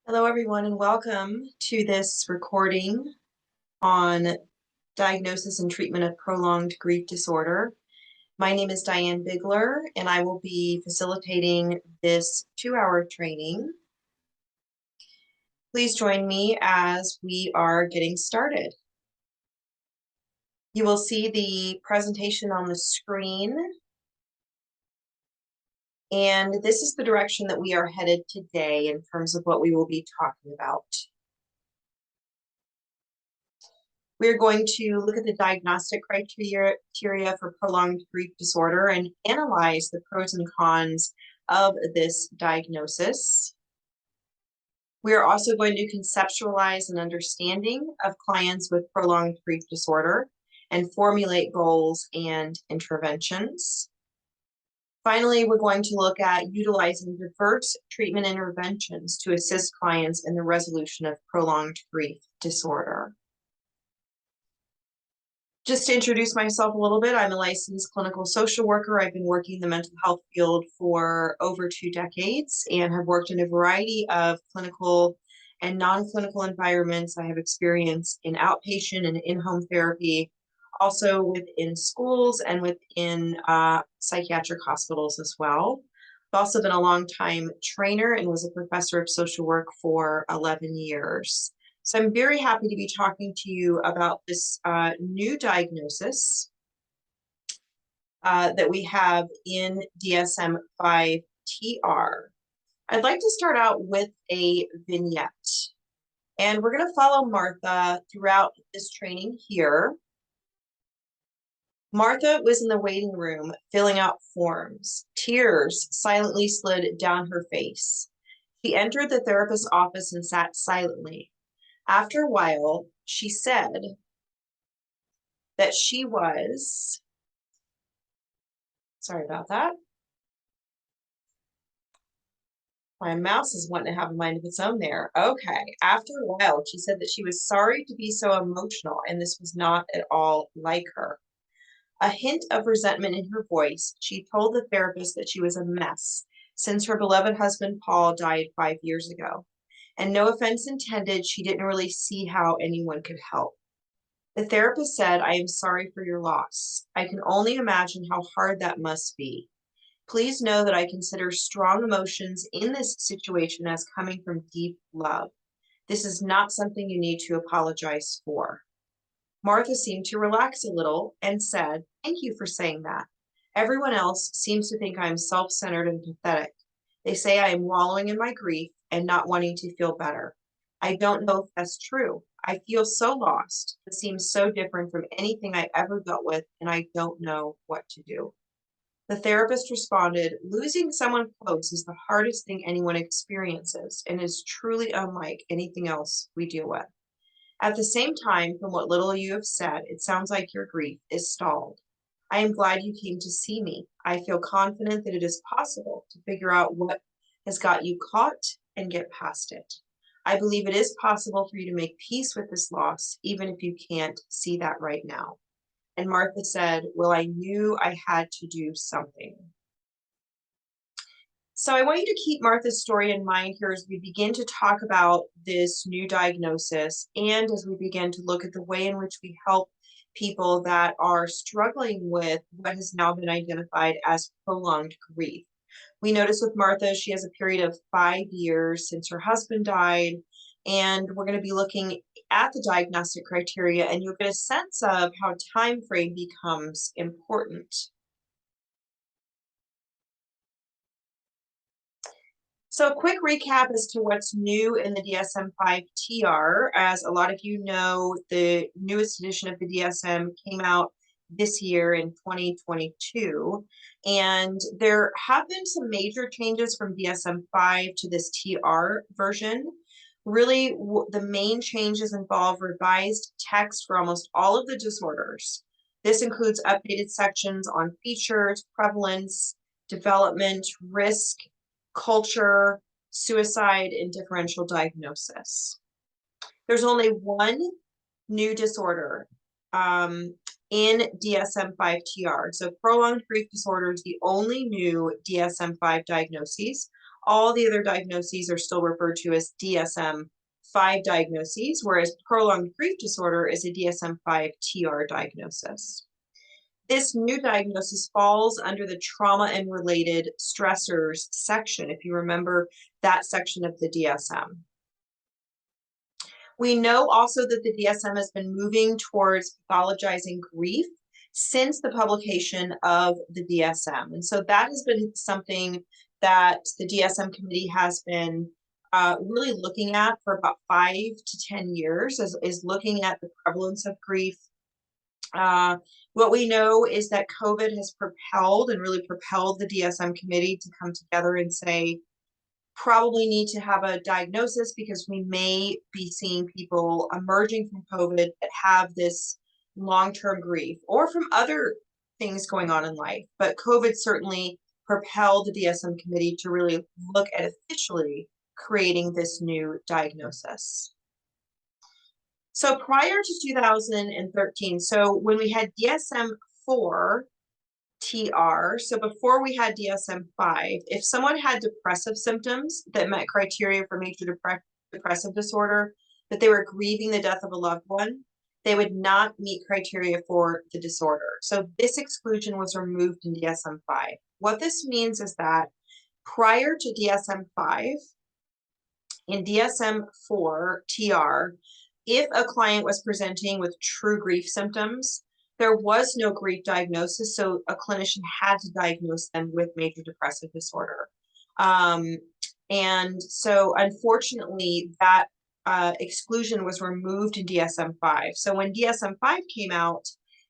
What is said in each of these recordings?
Hello, everyone, and welcome to this recording on diagnosis and treatment of prolonged grief disorder. My name is Diane Bigler, and I will be facilitating this 2-hour training. Please join me as we are getting started. You will see the presentation on the screen, and this is the direction that we are headed today in terms of what we will be talking about. We're going to look at the diagnostic criteria for prolonged grief disorder and analyze the pros and cons of this diagnosis. We are also going to conceptualize an understanding of clients with prolonged grief disorder and formulate goals and interventions. Finally, we're going to look at utilizing diverse treatment interventions to assist clients in the resolution of prolonged grief disorder. Just to introduce myself a little bit, I'm a licensed clinical social worker. I've been working in the mental health field for over 2 decades and have worked in a variety of clinical and non-clinical environments. I have experience in outpatient and in-home therapy, also within schools and within psychiatric hospitals as well. I've also been a long-time trainer and was a professor of social work for 11 years. So I'm very happy to be talking to you about this new diagnosis that we have in DSM-5-TR. I'd like to start out with a vignette. And we're going to follow Martha throughout this training here. Martha was in the waiting room filling out forms. Tears silently slid down her face. She entered the therapist's office and sat silently. After a while, she said that she was, sorry about that. My mouse is wanting to have a mind of its own there. Okay. After a while, she said that she was sorry to be so emotional, and this was not at all like her. A hint of resentment in her voice, she told the therapist that she was a mess since her beloved husband, Paul, died 5 years ago. And no offense intended, she didn't really see how anyone could help. The therapist said, "I am sorry for your loss. I can only imagine how hard that must be. Please know that I consider strong emotions in this situation as coming from deep love. This is not something you need to apologize for." Martha seemed to relax a little and said, "Thank you for saying that. Everyone else seems to think I am self-centered and pathetic. They say I am wallowing in my grief and not wanting to feel better. I don't know if that's true. I feel so lost. It seems so different from anything I ever dealt with, and I don't know what to do." The therapist responded, "Losing someone close is the hardest thing anyone experiences and is truly unlike anything else we deal with. At the same time, from what little you have said, it sounds like your grief is stalled. I am glad you came to see me. I feel confident that it is possible to figure out what has got you caught and get past it. I believe it is possible for you to make peace with this loss, even if you can't see that right now." And Martha said, "Well, I knew I had to do something." So I want you to keep Martha's story in mind here as we begin to talk about this new diagnosis and as we begin to look at the way in which we help people that are struggling with what has now been identified as prolonged grief. We notice with Martha, she has a period of 5 years since her husband died, and we're going to be looking at the diagnostic criteria, and you'll get a sense of how time frame becomes important. So a quick recap as to what's new in the DSM-5-TR. As a lot of you know, the newest edition of the DSM came out this year in 2022. And there have been some major changes from DSM-5 to this TR version. Really, the main changes involve revised text for almost all of the disorders. This includes updated sections on features, prevalence, development, risk, culture, suicide, and differential diagnosis. There's only one new disorder in DSM-5-TR. So prolonged grief disorder is the only new DSM-5 diagnoses. All the other diagnoses are still referred to as DSM-5 diagnoses, whereas prolonged grief disorder is a DSM-5 TR diagnosis. This new diagnosis falls under the trauma and related stressors section, if you remember that section of the DSM. We know also that the DSM has been moving towards pathologizing grief since the publication of the DSM. And so that has been something that the DSM committee has been really looking at for about 5 to 10 years, is looking at the prevalence of grief. What we know is that COVID has propelled the DSM committee to come together and say, probably need to have a diagnosis because we may be seeing people emerging from COVID that have this long-term grief or from other things going on in life. But COVID certainly propelled the DSM committee to really look at officially creating this new diagnosis. So prior to 2013, so when we had DSM-4 TR, so before we had DSM-5, if someone had depressive symptoms that met criteria for major depressive disorder, that they were grieving the death of a loved one, they would not meet criteria for the disorder. So this exclusion was removed in DSM-5. What this means is that prior to DSM-5, in DSM-4 TR, if a client was presenting with true grief symptoms, there was no grief diagnosis, so a clinician had to diagnose them with major depressive disorder. And so unfortunately, that exclusion was removed in DSM-5. So when DSM-5 came out,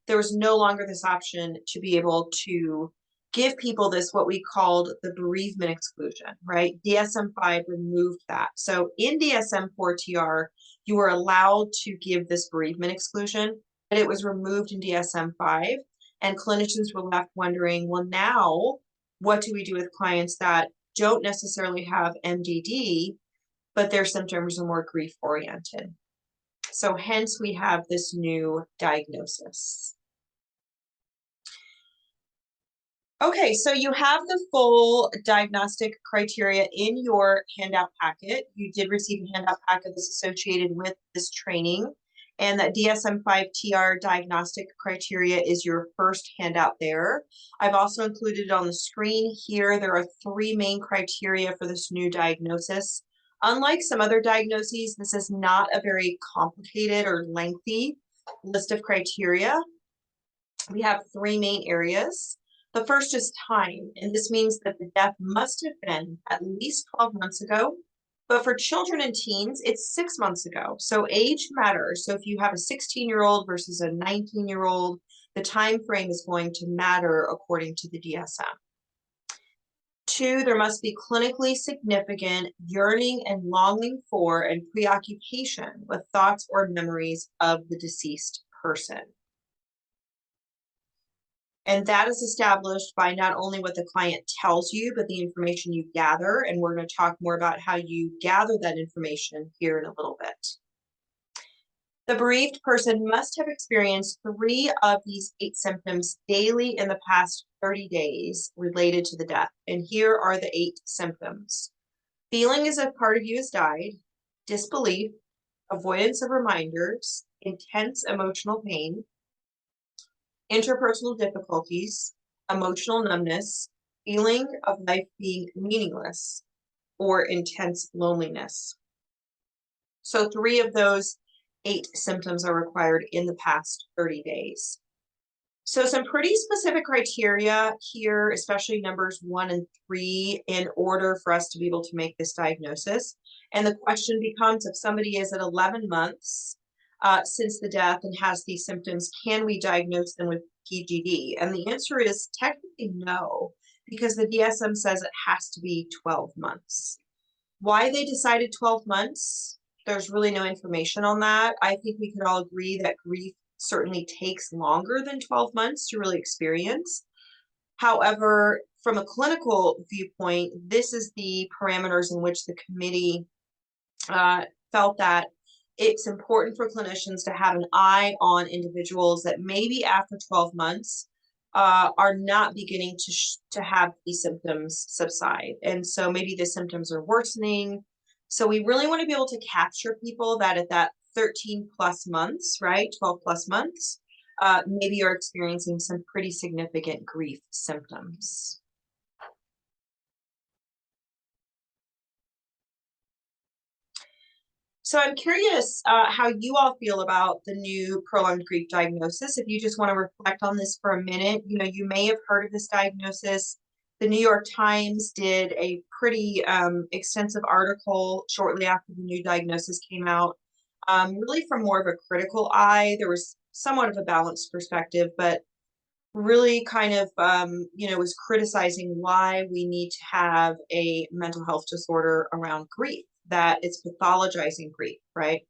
there was no longer this option to be able to give people this, what we called the bereavement exclusion, right? DSM-5 removed that. So in DSM-4 TR, you were allowed to give this bereavement exclusion, but it was removed in DSM-5, and clinicians were left wondering, well, now what do we do with clients that don't necessarily have MDD, but their symptoms are more grief oriented? So hence we have this new diagnosis. Okay, so you have the full diagnostic criteria in your handout packet. You did receive a handout packet that's associated with this training, and that DSM-5 TR diagnostic criteria is your first handout there. I've also included it on the screen here. There are 3 main criteria for this new diagnosis. Unlike some other diagnoses, this is not a very complicated or lengthy list of criteria. We have 3 main areas. The first is time, and this means that the death must have been at least 12 months ago. But for children and teens, it's 6 months ago. So age matters. So if you have a 16-year-old versus a 19-year-old, the time frame is going to matter according to the DSM. 2, there must be clinically significant yearning and longing for and preoccupation with thoughts or memories of the deceased person. And that is established by not only what the client tells you, but the information you gather. And we're going to talk more about how you gather that information here in a little bit. The bereaved person must have experienced 3 of these 8 symptoms daily in the past 30 days related to the death. And here are the 8 symptoms. Feeling as if part of you has died, disbelief, avoidance of reminders, intense emotional pain, interpersonal difficulties, emotional numbness, feeling of life being meaningless, or intense loneliness. So 3 of those 8 symptoms are required in the past 30 days. So some pretty specific criteria here, especially numbers 1 and 3, in order for us to be able to make this diagnosis. And the question becomes, if somebody is at 11 months since the death and has these symptoms, can we diagnose them with PGD? And the answer is technically no, because the DSM says it has to be 12 months. Why they decided 12 months, there's really no information on that. I think we can all agree that grief certainly takes longer than 12 months to really experience. However, from a clinical viewpoint, this is the parameters in which the committee felt that it's important for clinicians to have an eye on individuals that maybe after 12 months are not beginning to have these symptoms subside. And so maybe the symptoms are worsening. So we really want to be able to capture people that at that 13 plus months, right, 12 plus months, maybe are experiencing some pretty significant grief symptoms. So I'm curious how you all feel about the new prolonged grief diagnosis. If you just want to reflect on this for a minute, you may have heard of this diagnosis. The New York Times did a pretty extensive article shortly after the new diagnosis came out, really from more of a critical eye. There was somewhat of a balanced perspective, but really kind of, was criticizing why we need to have a mental health disorder around grief, that it's pathologizing grief, right?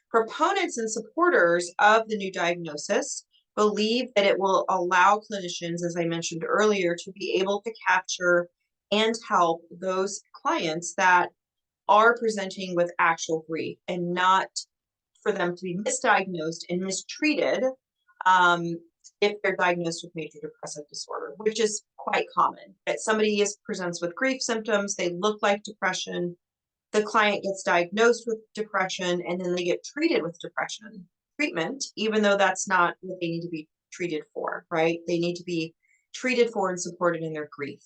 Proponents and supporters of the new diagnosis believe that it will allow clinicians, as I mentioned earlier, to be able to capture and help those clients that are presenting with actual grief and not for them to be misdiagnosed and mistreated if they're diagnosed with major depressive disorder, which is quite common. That somebody presents with grief symptoms, they look like depression, the client gets diagnosed with depression, and then they get treated with depression treatment, even though that's not what they need to be treated for, right? They need to be treated for and supported in their grief.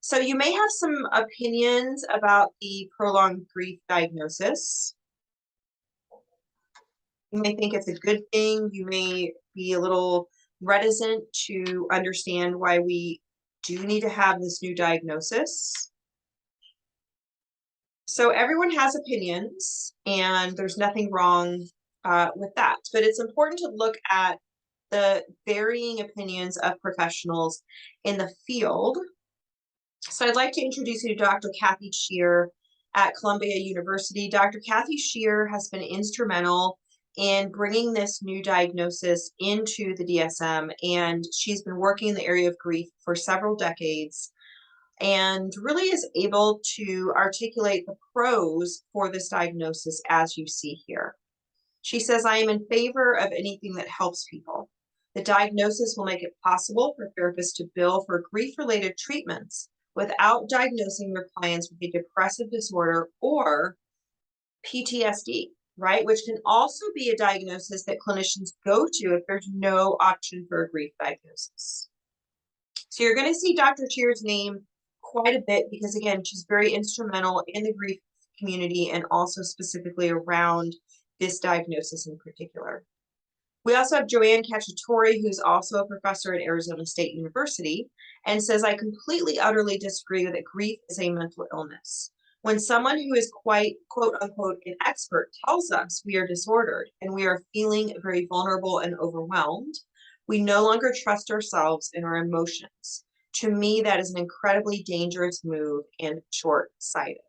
So you may have some opinions about the prolonged grief diagnosis. You may think it's a good thing. You may be a little reticent to understand why we do need to have this new diagnosis. So everyone has opinions, and there's nothing wrong with that. But it's important to look at the varying opinions of professionals in the field. So I'd like to introduce you to Dr. Kathy Shear at Columbia University. Dr. Kathy Shear has been instrumental in bringing this new diagnosis into the DSM, and she's been working in the area of grief for several decades and really is able to articulate the pros for this diagnosis as you see here. She says, "I am in favor of anything that helps people. The diagnosis will make it possible for therapists to bill for grief-related treatments without diagnosing their clients with a depressive disorder or PTSD, right? Which can also be a diagnosis that clinicians go to if there's no option for a grief diagnosis." So you're going to see Dr. Shear's name quite a bit because, again, she's very instrumental in the grief community and also specifically around this diagnosis in particular. We also have Joanne Cacciatore, who's also a professor at Arizona State University, and says, "I completely, utterly disagree that grief is a mental illness. When someone who is quite, quote unquote, an expert tells us we are disordered and we are feeling very vulnerable and overwhelmed, we no longer trust ourselves and our emotions. To me, that is an incredibly dangerous move and short-sighted."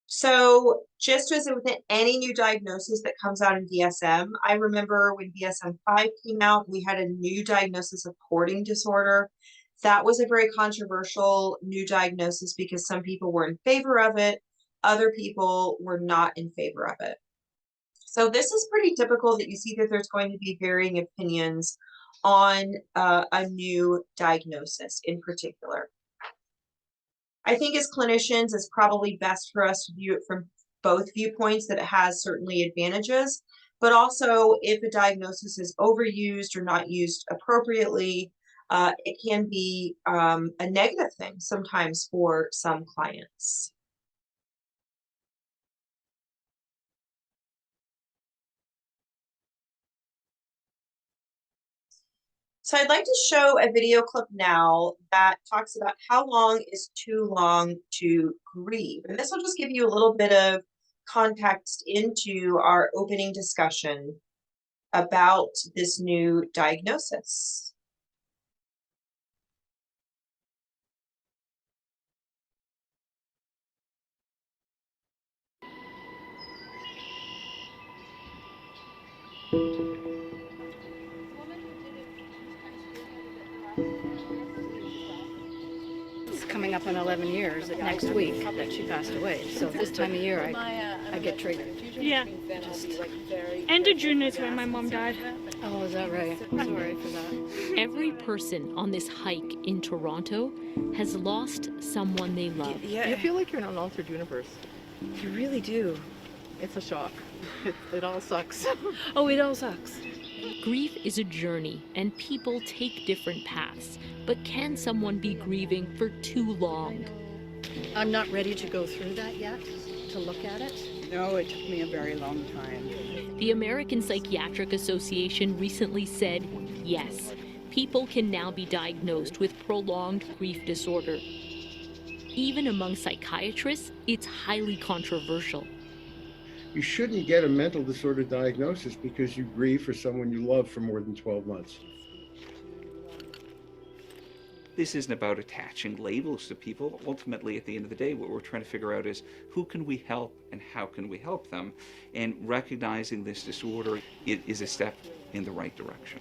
So just as with any new diagnosis that comes out in DSM, I remember when DSM-5 came out, we had a new diagnosis of hoarding disorder. That was a very controversial new diagnosis because some people were in favor of it, other people were not in favor of it. So this is pretty typical that you see that there's going to be varying opinions on a new diagnosis in particular. I think as clinicians, it's probably best for us to view it from both viewpoints, that it has certainly advantages, but also if a diagnosis is overused or not used appropriately, it can be a negative thing sometimes for some clients. So I'd like to show a video clip now that talks about how long is too long to grieve. And this will just give you a little bit of context into our opening discussion about this new diagnosis. coming up on 11 years next week that she passed away. So this time of year, I get triggered. Yeah. End of June is when my mom died. Oh, is that right? I'm sorry for that. Every person on this hike in Toronto has lost someone they love. Yeah. You feel like you're in an altered universe. You really do. It's a shock. It all sucks. Oh, it all sucks. Grief is a journey, and people take different paths. But can someone be grieving for too long? I'm not ready to go through that yet, to look at it. No, it took me a very long time. The American Psychiatric Association recently said, yes, people can now be diagnosed with prolonged grief disorder. Even among psychiatrists, it's highly controversial. You shouldn't get a mental disorder diagnosis because you grieve for someone you love for more than 12 months. This isn't about attaching labels to people. Ultimately, at the end of the day, what we're trying to figure out is who can we help and how can we help them? And recognizing this disorder is a step in the right direction.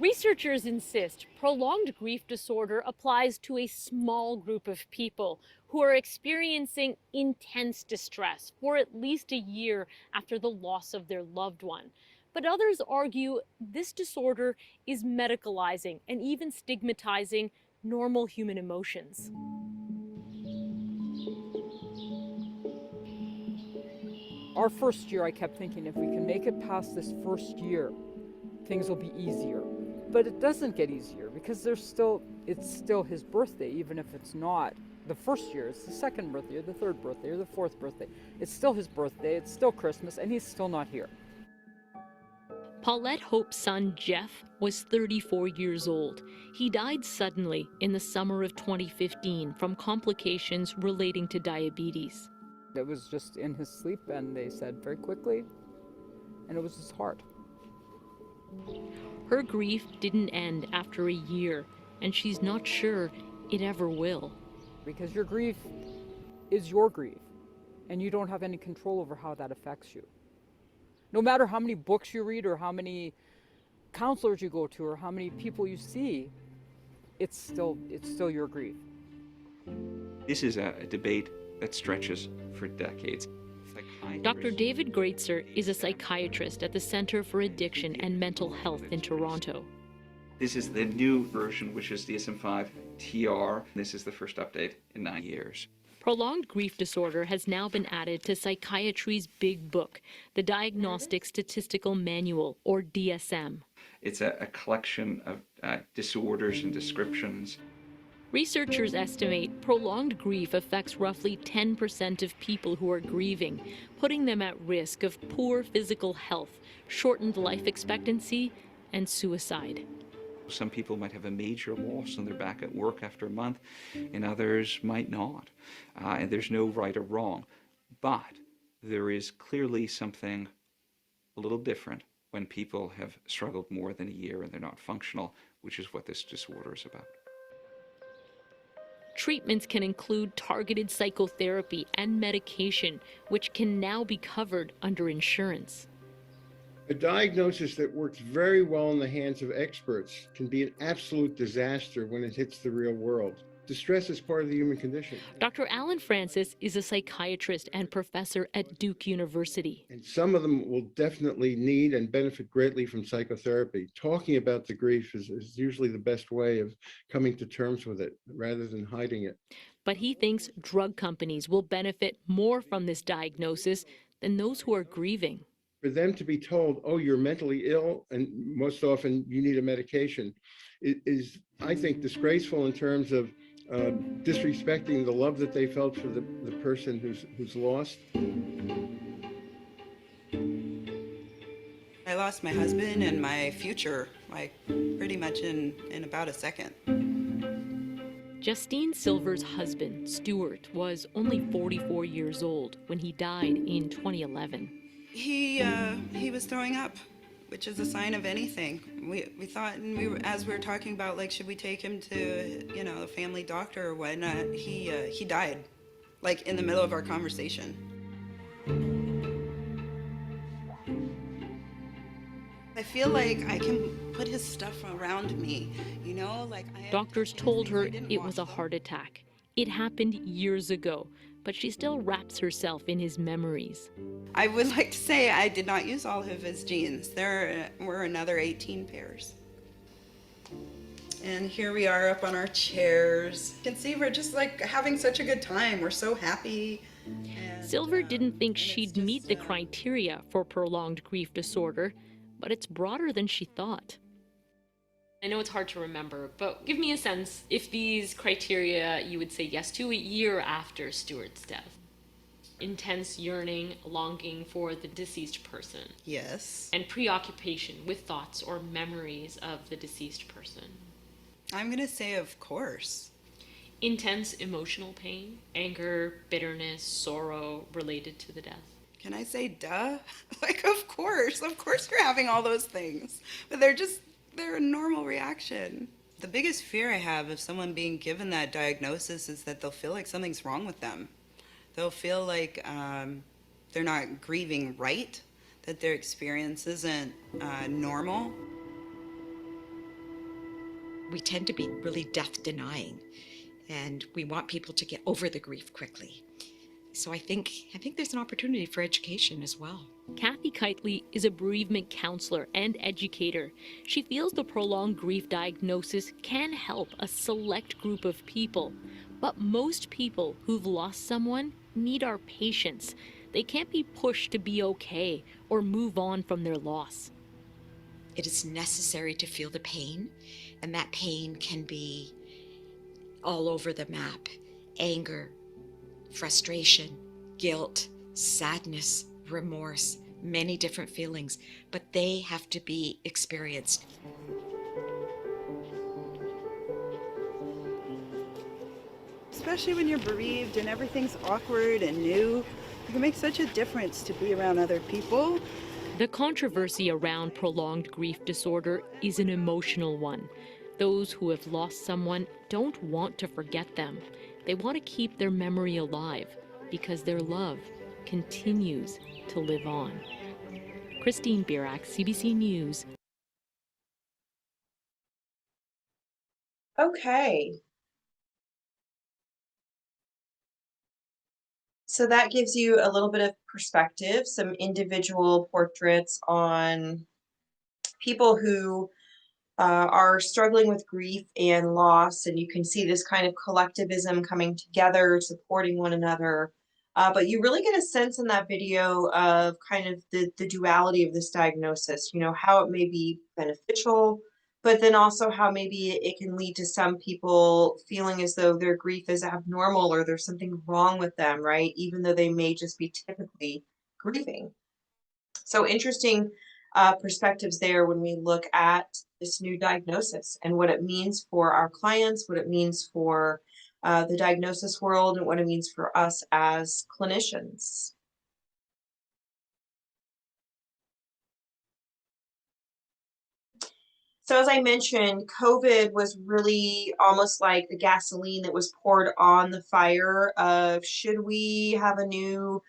Researchers insist prolonged grief disorder applies to a small group of people who are experiencing intense distress for at least a year after the loss of their loved one. But others argue this disorder is medicalizing and even stigmatizing normal human emotions. Our first year, I kept thinking, if we can make it past this first year, things will be easier. But it doesn't get easier because it's still his birthday, even if it's not the first year. It's the second birthday, or the third birthday, or the fourth birthday. It's still his birthday, it's still Christmas, and he's still not here. Paulette Hope's son, Jeff, was 34 years old. He died suddenly in the summer of 2015 from complications relating to diabetes. It was just in his sleep, and they said very quickly, and it was his heart. Her grief didn't end after a year, and she's not sure it ever will. Because your grief is your grief, and you don't have any control over how that affects you. No matter how many books you read or how many counselors you go to or how many people you see, it's still your grief. This is a debate that stretches for decades. Dr. David Greitzer is a psychiatrist at the Centre for Addiction and Mental Health in Toronto. This is the new version, which is DSM-5-TR. This is the first update in 9 years. Prolonged grief disorder has now been added to psychiatry's big book, the Diagnostic Statistical Manual, or DSM. It's a collection of disorders and descriptions. Researchers estimate prolonged grief affects roughly 10% of people who are grieving, putting them at risk of poor physical health, shortened life expectancy, and suicide. Some people might have a major loss and they're back at work after a month, and others might not. And there's no right or wrong. But there is clearly something a little different when people have struggled more than a year and they're not functional, which is what this disorder is about. Treatments can include targeted psychotherapy and medication, which can now be covered under insurance. A diagnosis that works very well in the hands of experts can be an absolute disaster when it hits the real world. Distress is part of the human condition. Dr. Alan Francis is a psychiatrist and professor at Duke University. And some of them will definitely need and benefit greatly from psychotherapy. Talking about the grief is usually the best way of coming to terms with it rather than hiding it. But he thinks drug companies will benefit more from this diagnosis than those who are grieving. For them to be told, oh, you're mentally ill, and most often you need a medication, is, I think, disgraceful in terms of disrespecting the love that they felt for the person who's lost. I lost my husband and my future, like pretty much in about a second. Justine Silver's husband, Stuart, was only 44 years old when he died in 2011. He was throwing up, which is a sign of anything. We thought, and as we were talking about, like, should we take him to, a family doctor or whatnot, he died, like, in the middle of our conversation. I feel like I can put his stuff around me, you know, like I am Doctors touching told things. I her didn't it wash was a them. heart attack. It happened years ago, but she still wraps herself in his memories. I would like to say I did not use all of his jeans. There were another 18 pairs. And here we are up on our chairs. You can see we're just like having such a good time. We're so happy. And, Silver didn't think and it's she'd just, meet the criteria for prolonged grief disorder, but it's broader than she thought. I know it's hard to remember, but give me a sense if these criteria you would say yes to a year after Stuart's death. Intense yearning, longing for the deceased person. Yes. And preoccupation with thoughts or memories of the deceased person. I'm going to say, of course. Intense emotional pain, anger, bitterness, sorrow related to the death. Can I say duh? Like, of course you're having all those things. But they're a normal reaction. The biggest fear I have of someone being given that diagnosis is that they'll feel like something's wrong with them. They'll feel like they're not grieving right, that their experience isn't normal. We tend to be really death denying, and we want people to get over the grief quickly. So I think there's an opportunity for education as well. Kathy Kitely is a bereavement counselor and educator. She feels the prolonged grief diagnosis can help a select group of people. But most people who've lost someone need our patience. They can't be pushed to be okay or move on from their loss. It is necessary to feel the pain, and that pain can be all over the map. Anger, frustration, guilt, sadness, remorse, many different feelings, but they have to be experienced. Especially when you're bereaved and everything's awkward and new, it can make such a difference to be around other people. The controversy around prolonged grief disorder is an emotional one. Those who have lost someone don't want to forget them. They want to keep their memory alive because their love continues to live on. Christine Birak, CBC News. Okay. So that gives you a little bit of perspective, some individual portraits on people who are struggling with grief and loss, and you can see this kind of collectivism coming together, supporting one another. But you really get a sense in that video of kind of the duality of this diagnosis, you know, how it may be beneficial, but then also how maybe it can lead to some people feeling as though their grief is abnormal or there's something wrong with them, right? Even though they may just be typically grieving. So interesting perspectives there when we look at this new diagnosis and what it means for our clients, what it means for the diagnosis world, and what it means for us as clinicians. So as I mentioned, COVID was really almost like the gasoline that was poured on the fire of should we have a new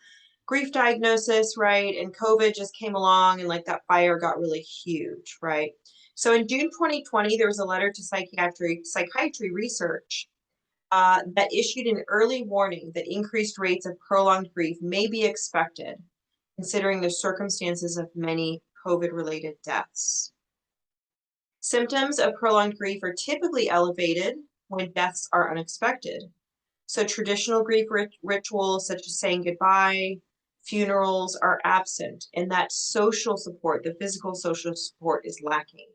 grief diagnosis, right? And COVID just came along and like that fire got really huge, right? So in June 2020, there was a letter to psychiatry research that issued an early warning that increased rates of prolonged grief may be expected, considering the circumstances of many COVID-related deaths. Symptoms of prolonged grief are typically elevated when deaths are unexpected. So traditional grief rituals such as saying goodbye, funerals are absent, and that social support, the physical social support, is lacking.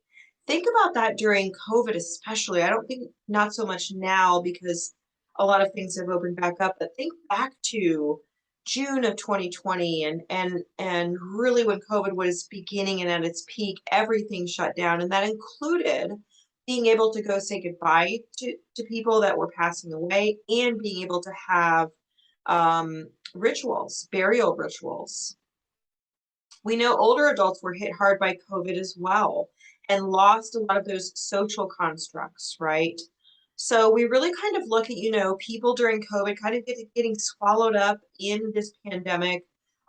Think about that during COVID especially. I don't think not so much now because a lot of things have opened back up, but think back to June of 2020 and really when COVID was beginning and at its peak, everything shut down, and that included being able to go say goodbye to people that were passing away and being able to have rituals, burial rituals. We know older adults were hit hard by COVID as well and lost a lot of those social constructs, right? So we really kind of look at, you know, people during COVID kind of getting swallowed up in this pandemic,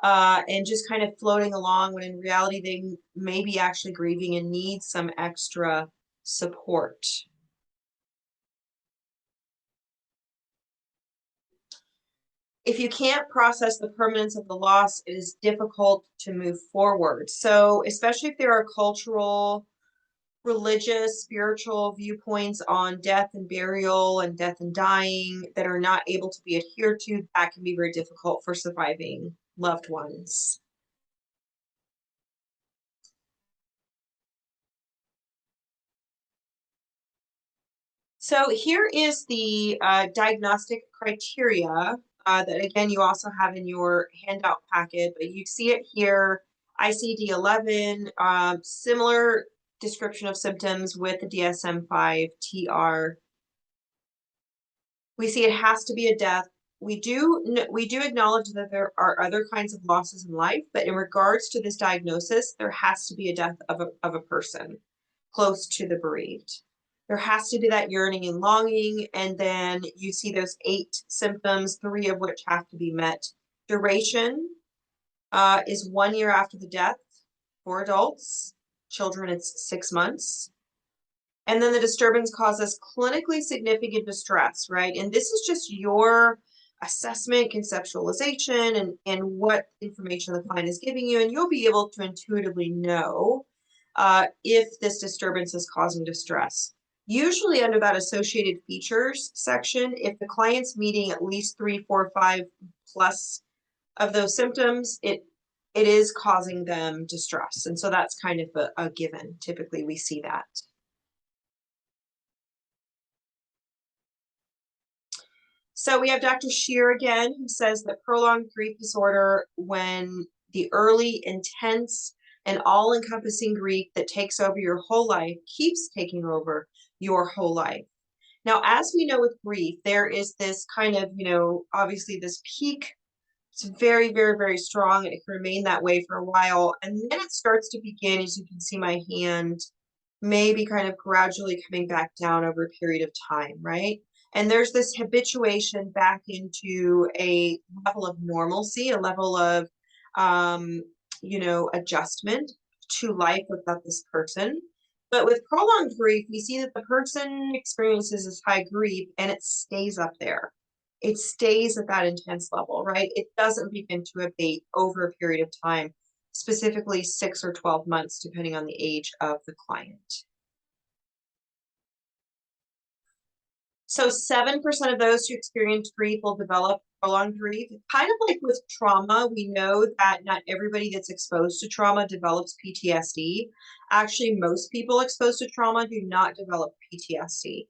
and just kind of floating along when in reality they may be actually grieving and need some extra support. If you can't process the permanence of the loss, it is difficult to move forward. So especially if there are cultural, religious, spiritual viewpoints on death and burial and death and dying that are not able to be adhered to, that can be very difficult for surviving loved ones. So here is the diagnostic criteria that again you also have in your handout packet, but you see it here, ICD-11, similar description of symptoms with the DSM-5 TR. We see it has to be a death. We do acknowledge that there are other kinds of losses in life, but in regards to this diagnosis, there has to be a death of a person close to the bereaved. There has to be that yearning and longing, and then you see those 8 symptoms, 3 of which have to be met. Duration is 1 year after the death for adults. Children, it's 6 months. And then the disturbance causes clinically significant distress, right? And this is just your assessment, conceptualization, and what information the client is giving you, and you'll be able to intuitively know if this disturbance is causing distress. Usually under that associated features section, if the client's meeting at least 3, 4, 5 plus of those symptoms, it is causing them distress. And so that's kind of a given. Typically we see that. So we have Dr. Shear again, who says that prolonged grief disorder, when the early, intense, and all-encompassing grief that takes over your whole life keeps taking over your whole life. Now, as we know with grief, there is this kind of, obviously this peak. It's very, very, very strong, and it can remain that way for a while. And then it starts to begin, as you can see my hand, maybe kind of gradually coming back down over a period of time, right? And there's this habituation back into a level of normalcy, a level of, adjustment to life without this person. But with prolonged grief, we see that the person experiences this high grief and it stays up there. It stays at that intense level, right? It doesn't begin to abate over a period of time, specifically 6 or 12 months, depending on the age of the client. So 7% of those who experience grief will develop prolonged grief. Kind of like with trauma, we know that not everybody that's exposed to trauma develops PTSD. Actually, most people exposed to trauma do not develop PTSD.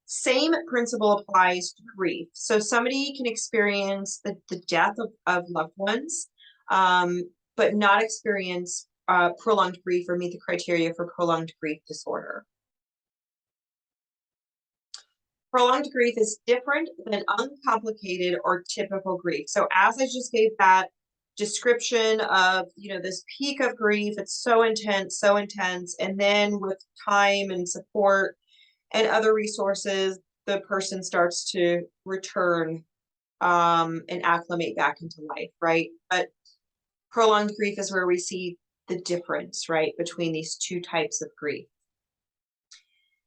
Same principle applies to grief. So somebody can experience the death of loved ones, but not experience prolonged grief or meet the criteria for prolonged grief disorder. Prolonged grief is different than uncomplicated or typical grief. So as I just gave that description of, this peak of grief, it's so intense, and then with time and support and other resources, the person starts to return and acclimate back into life, right? But prolonged grief is where we see the difference, right, between these 2 types of grief.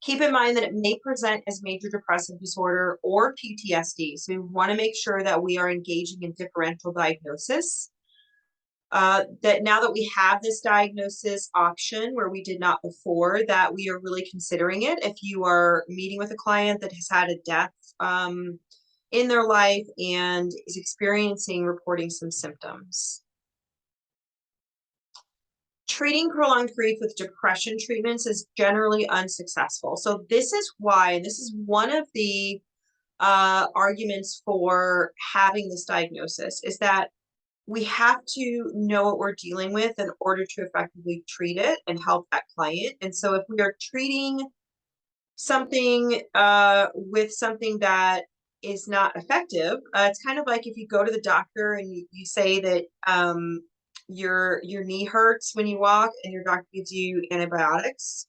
Keep in mind that it may present as major depressive disorder or PTSD. So we want to make sure that we are engaging in differential diagnosis. That now that we have this diagnosis option where we did not before, that we are really considering it. If you are meeting with a client that has had a death in their life and is reporting some symptoms. Treating prolonged grief with depression treatments is generally unsuccessful. So this is why, and this is one of the arguments for having this diagnosis, is that we have to know what we're dealing with in order to effectively treat it and help that client. And so if we are treating something with something that is not effective, it's kind of like if you go to the doctor and you say that your knee hurts when you walk and your doctor gives you antibiotics.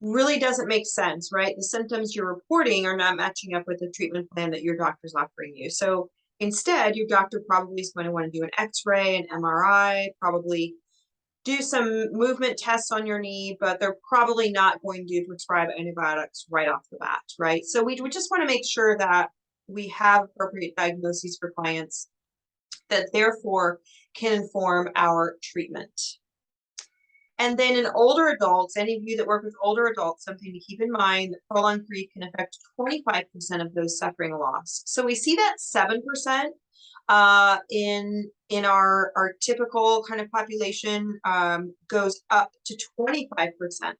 Really doesn't make sense, right? The symptoms you're reporting are not matching up with the treatment plan that your doctor's offering you. So Instead, your doctor probably is going to want to do an X-ray, an MRI, probably do some movement tests on your knee, but they're probably not going to prescribe antibiotics right off the bat, right? So we just want to make sure that we have appropriate diagnoses for clients that therefore can inform our treatment. And then in older adults, any of you that work with older adults, something to keep in mind that prolonged grief can affect 25% of those suffering a loss. So we see that 7% in our typical kind of population goes up to 25%.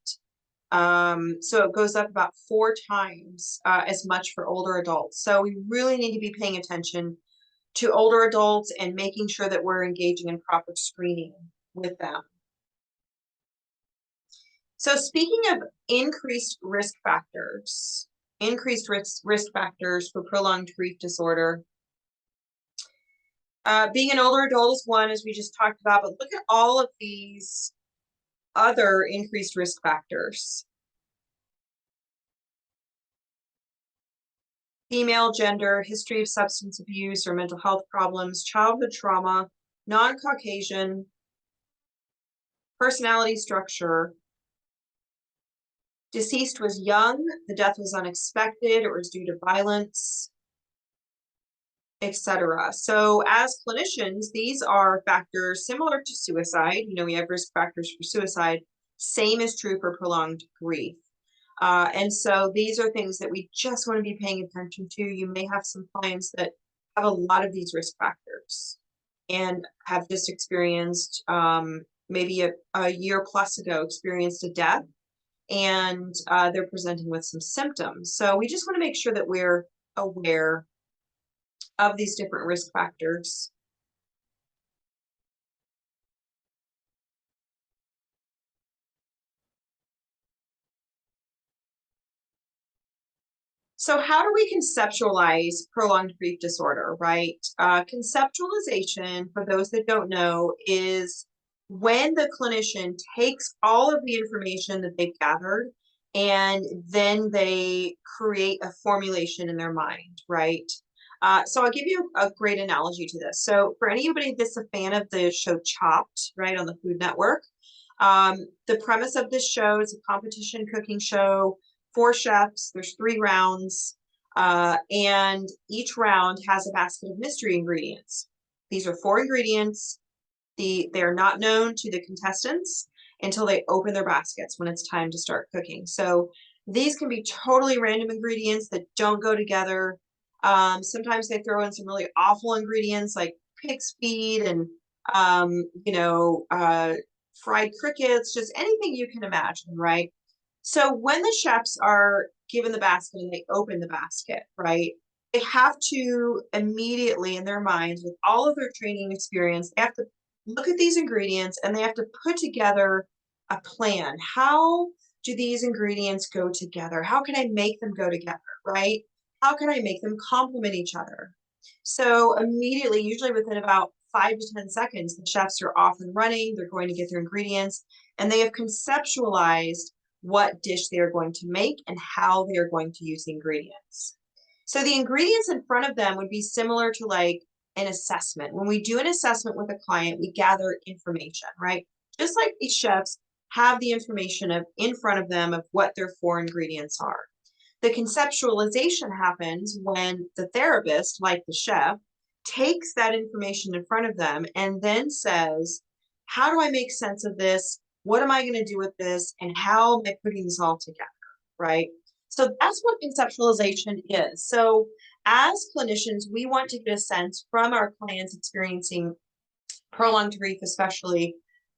So it goes up about 4 times as much for older adults. So we really need to be paying attention to older adults and making sure that we're engaging in proper screening with them. So speaking of increased risk factors for prolonged grief disorder, being an older adult is one, as we just talked about, but look at all of these other increased risk factors. Female, gender, history of substance abuse or mental health problems, childhood trauma, non-Caucasian, personality structure. Deceased was young, the death was unexpected, it was due to violence, etc. So as clinicians, these are factors similar to suicide. You know, we have risk factors for suicide. Same is true for prolonged grief. And so these are things that we just want to be paying attention to. You may have some clients that have a lot of these risk factors and have just experienced, maybe a year plus ago, experienced a death, and they're presenting with some symptoms. So we just want to make sure that we're aware of these different risk factors. So how do we conceptualize prolonged grief disorder, right? Conceptualization, for those that don't know, is when the clinician takes all of the information that they've gathered and then they create a formulation in their mind, right? So I'll give you a great analogy to this. So for anybody that's a fan of the show Chopped, right, on the Food Network, the premise of this show is a competition cooking show, 4 chefs, there's 3 rounds, and each round has a basket of mystery ingredients. These are 4 ingredients. They are not known to the contestants until they open their baskets when it's time to start cooking. So these can be totally random ingredients that don't go together. Sometimes they throw in some really awful ingredients like pig's feet and, fried crickets, just anything you can imagine, right? So when the chefs are given the basket and they open the basket, right, they have to immediately in their minds, with all of their training experience, they have to look at these ingredients and they have to put together a plan. How do these ingredients go together? How can I make them go together, right? How can I make them complement each other? So immediately, usually within about 5 to 10 seconds, the chefs are off and running. They're going to get their ingredients and they have conceptualized what dish they are going to make and how they are going to use the ingredients. So the ingredients in front of them would be similar to like an assessment. When we do an assessment with a client, we gather information, right? Just like these chefs have the information in front of them of what their 4 ingredients are. The conceptualization happens when the therapist, like the chef, takes that information in front of them and then says, how do I make sense of this? What am I going to do with this? And how am I putting this all together, right? So that's what conceptualization is. So as clinicians, we want to get a sense from our clients experiencing prolonged grief, especially,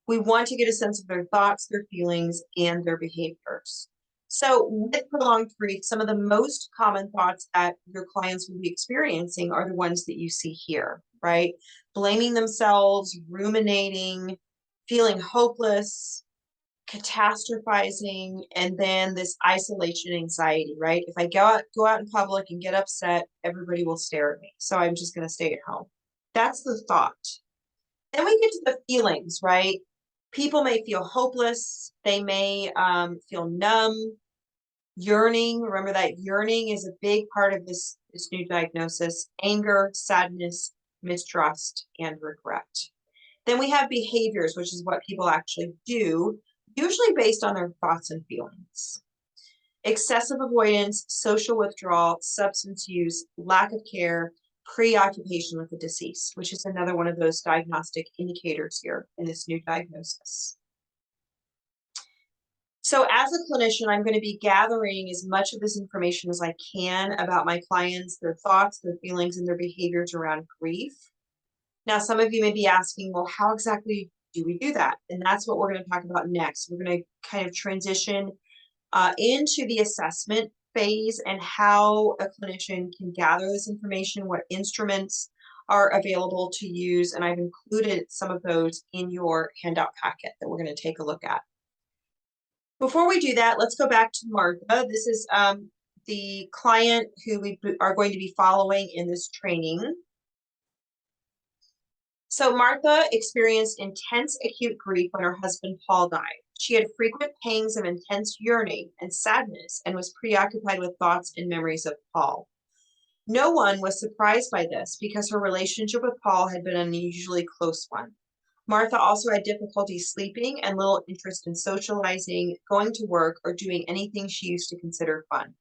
we want to get a sense of their thoughts, their feelings, and their behaviors. So with prolonged grief, some of the most common thoughts that your clients will be experiencing are the ones that you see here, right? Blaming themselves, ruminating, feeling hopeless, catastrophizing, and then this isolation anxiety, right? If I go out in public and get upset, everybody will stare at me. So I'm just going to stay at home. That's the thought. Then we get to the feelings, right? People may feel hopeless. They may feel numb. Yearning, remember that yearning is a big part of this new diagnosis. Anger, sadness, mistrust, and regret. Then we have behaviors, which is what people actually do, usually based on their thoughts and feelings. Excessive avoidance, social withdrawal, substance use, lack of care, preoccupation with the deceased, which is another one of those diagnostic indicators here in this new diagnosis. So as a clinician, I'm going to be gathering as much of this information as I can about my clients, their thoughts, their feelings, and their behaviors around grief. Now, some of you may be asking, well, how exactly do we do that? And that's what we're going to talk about next. We're going to kind of transition into the assessment phase and how a clinician can gather this information, what instruments are available to use. And I've included some of those in your handout packet that we're going to take a look at. Before we do that, let's go back to Martha. This is the client who we are going to be following in this training. So Martha experienced intense acute grief when her husband Paul died. She had frequent pangs of intense yearning and sadness and was preoccupied with thoughts and memories of Paul. No one was surprised by this because her relationship with Paul had been an unusually close one. Martha also had difficulty sleeping and little interest in socializing, going to work, or doing anything she used to consider fun.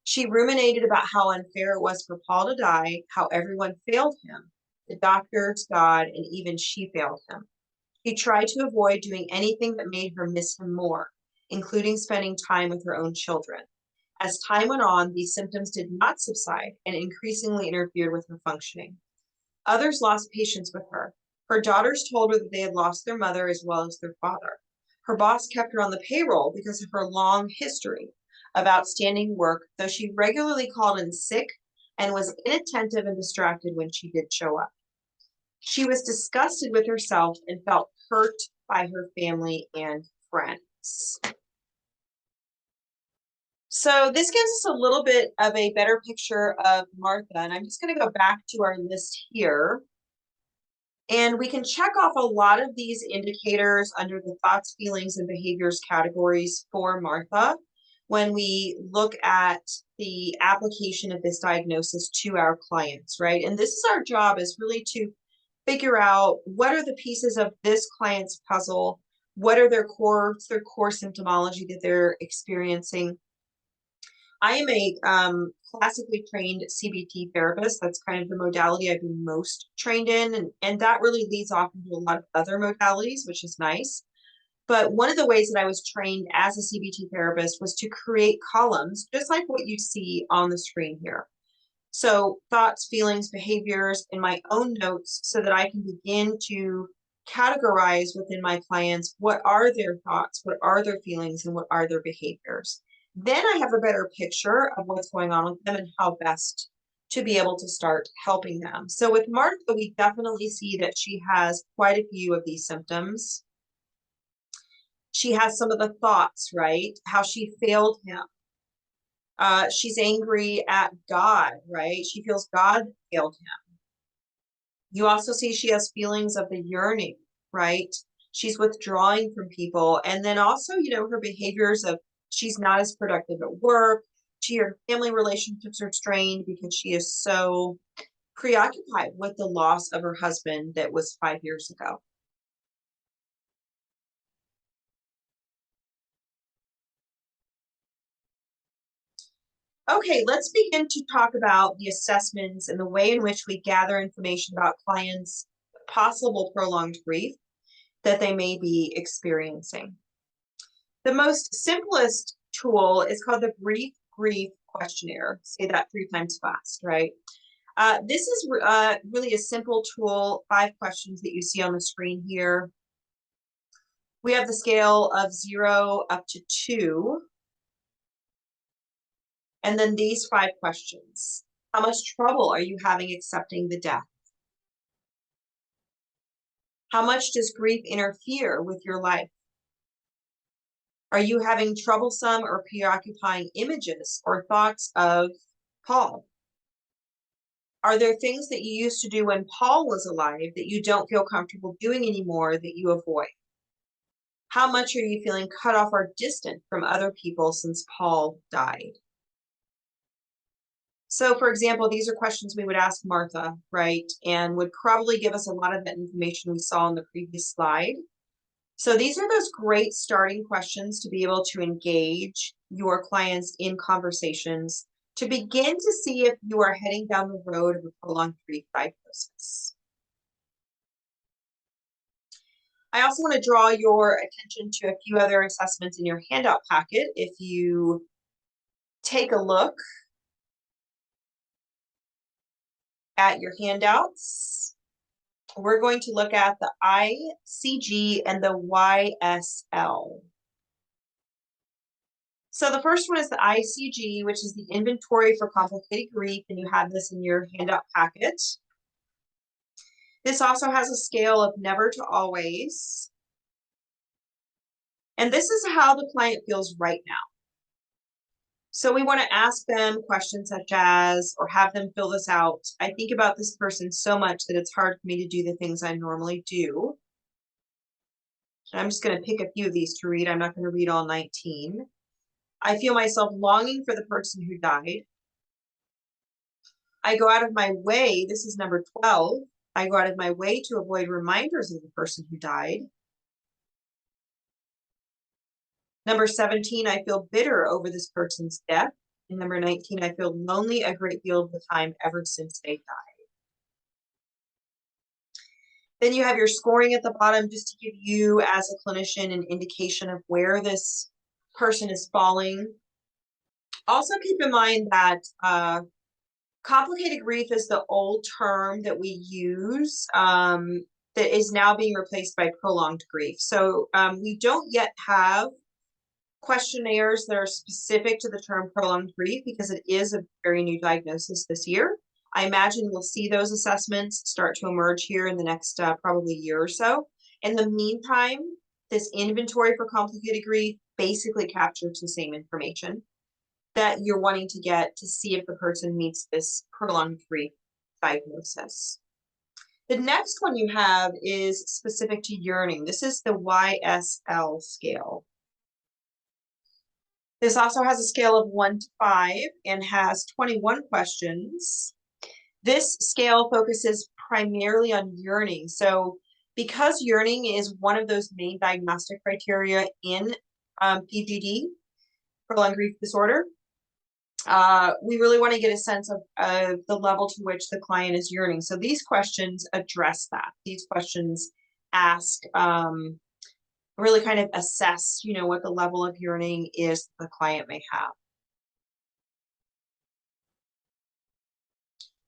She ruminated about how unfair it was for Paul to die, how everyone failed him, the doctors, God, and even she failed him. She tried to avoid doing anything that made her miss him more, including spending time with her own children. As time went on, these symptoms did not subside and increasingly interfered with her functioning. Others lost patience with her. Her daughters told her that they had lost their mother as well as their father. Her boss kept her on the payroll because of her long history of outstanding work, though she regularly called in sick and was inattentive and distracted when she did show up. She was disgusted with herself and felt hurt by her family and friends. So this gives us a little bit of a better picture of Martha, and I'm just going to go back to our list here. And we can check off a lot of these indicators under the thoughts, feelings, and behaviors categories for Martha when we look at the application of this diagnosis to our clients, right? And this is our job, is really to figure out what are the pieces of this client's puzzle, what are their core symptomology that they're experiencing. I am a classically trained CBT therapist. That's kind of the modality I've been most trained in. And that really leads off into a lot of other modalities, which is nice. But one of the ways that I was trained as a CBT therapist was to create columns, just like what you see on the screen here. So thoughts, feelings, behaviors in my own notes so that I can begin to categorize within my clients what are their thoughts, what are their feelings, and what are their behaviors. Then I have a better picture of what's going on with them and how best to be able to start helping them. So with Martha, we definitely see that she has quite a few of these symptoms. She has some of the thoughts, right? How she failed him. She's angry at God, right? She feels God failed him. You also see she has feelings of the yearning, right? She's withdrawing from people. And then also, her behaviors of she's not as productive at work. Her family relationships are strained because she is so preoccupied with the loss of her husband that was 5 years ago. Okay, let's begin to talk about the assessments and the way in which we gather information about clients' possible prolonged grief that they may be experiencing. The most simplest tool is called the Brief Grief Questionnaire. Say that 3 times fast, right? This is really a simple tool, 5 questions that you see on the screen here. We have the scale of 0 up to 2. And then these 5 questions. How much trouble are you having accepting the death? How much does grief interfere with your life? Are you having troublesome or preoccupying images or thoughts of Paul? Are there things that you used to do when Paul was alive that you don't feel comfortable doing anymore that you avoid? How much are you feeling cut off or distant from other people since Paul died? So for example, these are questions we would ask Martha, right? And would probably give us a lot of that information we saw in the previous slide. So these are those great starting questions to be able to engage your clients in conversations to begin to see if you are heading down the road of a prolonged grief diagnosis. I also want to draw your attention to a few other assessments in your handout packet. If you take a look at your handouts, we're going to look at the ICG and the YSL. So the first one is the ICG, which is the Inventory for Complicated Grief, and you have this in your handout packet. This also has a scale of never to always. And this is how the client feels right now. So we want to ask them questions such as, or have them fill this out. I think about this person so much that it's hard for me to do the things I normally do. And I'm just going to pick a few of these to read. I'm not going to read all 19. I feel myself longing for the person who died. I go out of my way, this is number 12. I go out of my way to avoid reminders of the person who died. Number 17, I feel bitter over this person's death. And number 19, I feel lonely a great deal of the time ever since they died. Then you have your scoring at the bottom just to give you as a clinician an indication of where this person is falling. Also keep in mind that complicated grief is the old term that we use that is now being replaced by prolonged grief. So we don't yet have questionnaires that are specific to the term prolonged grief because it is a very new diagnosis this year. I imagine we'll see those assessments start to emerge here in the next probably year or so. In the meantime, this inventory for complicated grief basically captures the same information that you're wanting to get to see if the person meets this prolonged grief diagnosis. The next one you have is specific to yearning. This is the YSL scale. This also has a scale of 1 to 5 and has 21 questions. This scale focuses primarily on yearning. So because yearning is one of those main diagnostic criteria in PGD, prolonged grief disorder, we really want to get a sense of the level to which the client is yearning. So these questions address that. These questions ask, really kind of assess, you know, what the level of yearning is the client may have.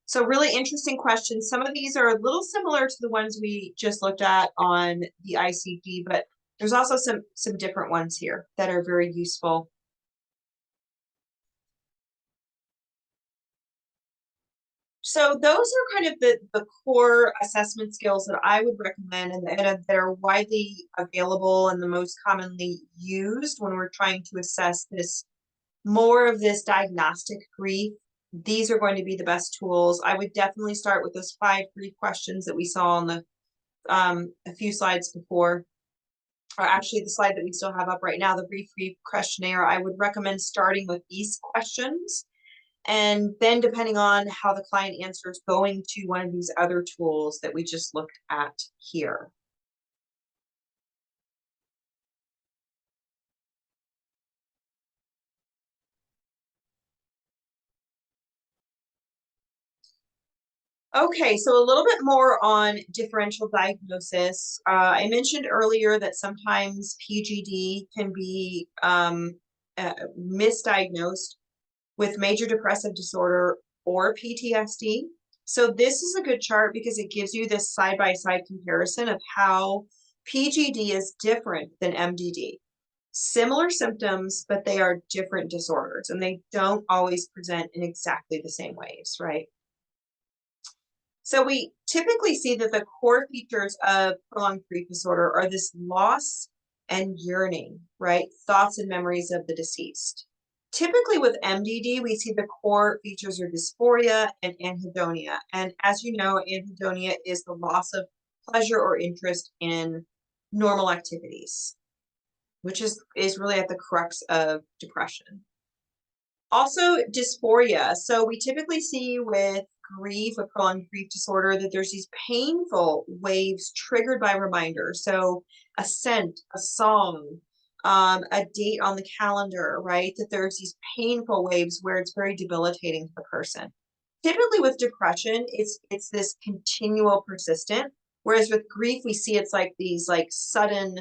So really interesting questions. Some of these are a little similar to the ones we just looked at on the ICG, but there's also some different ones here that are very useful. So those are kind of the core assessment skills that I would recommend and that are widely available and the most commonly used when we're trying to assess this more of this diagnostic grief. These are going to be the best tools. I would definitely start with those 5 brief questions that we saw on the a few slides before, or actually the slide that we still have up right now, the brief questionnaire. I would recommend starting with these questions. And then depending on how the client answers, going to one of these other tools that we just looked at here. Okay, so a little bit more on differential diagnosis. I mentioned earlier that sometimes PGD can be misdiagnosed with major depressive disorder or PTSD. So this is a good chart because it gives you this side-by-side comparison of how PGD is different than MDD. Similar symptoms, but they are different disorders and they don't always present in exactly the same ways, right? So we typically see that the core features of prolonged grief disorder are this loss and yearning, right? Thoughts and memories of the deceased. Typically with MDD, we see the core features are dysphoria and anhedonia. And as you know, anhedonia is the loss of pleasure or interest in normal activities. which is really at the crux of depression. Also, dysphoria. So we typically see with grief, with prolonged grief disorder, that there's these painful waves triggered by reminders. So a scent, a song, a date on the calendar, right? That there's these painful waves where it's very debilitating to the person. Typically with depression, it's this continual persistent, whereas with grief, we see it's like these like sudden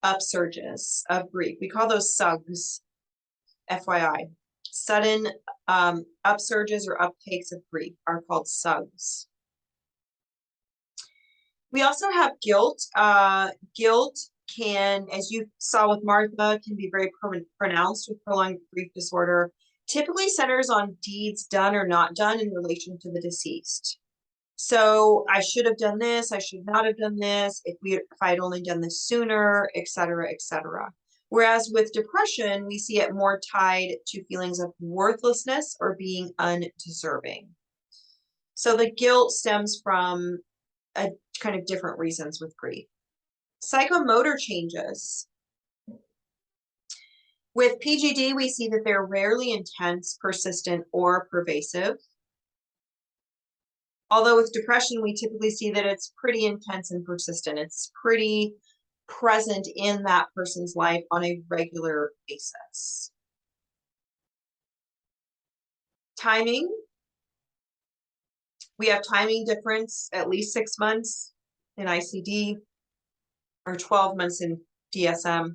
upsurges of grief. We call those SUGs, FYI. Sudden upsurges or uptakes of grief are called SUGs. We also have guilt. Guilt can, as you saw with Martha, can be very pronounced with prolonged grief disorder. Typically centers on deeds done or not done in relation to the deceased. So I should have done this, I should not have done this, if I'd only done this sooner, et cetera, et cetera. Whereas with depression, we see it more tied to feelings of worthlessness or being undeserving. So the guilt stems from a kind of different reasons with grief. Psychomotor changes. With PGD, we see that they're rarely intense, persistent, or pervasive. Although with depression, we typically see that it's pretty intense and persistent. It's pretty present in that person's life on a regular basis. Timing. We have timing difference, at least 6 months in ICD or 12 months in DSM.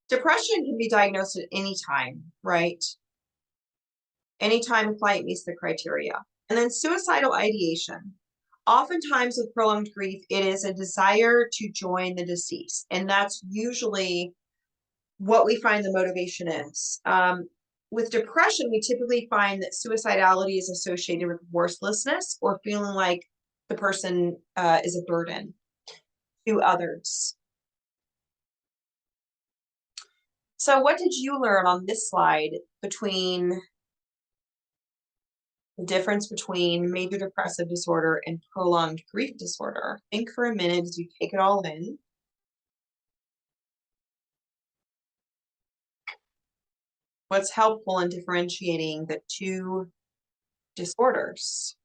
Depression can be diagnosed at any time, right? Anytime a client meets the criteria. And then suicidal ideation. Oftentimes with prolonged grief, it is a desire to join the deceased. And that's usually what we find the motivation is. With depression, we typically find that suicidality is associated with worthlessness or feeling like the person is a burden to others. So what did you learn on this slide between the difference between major depressive disorder and prolonged grief disorder? Think for a minute as you take it all in. What's helpful in differentiating the two disorders?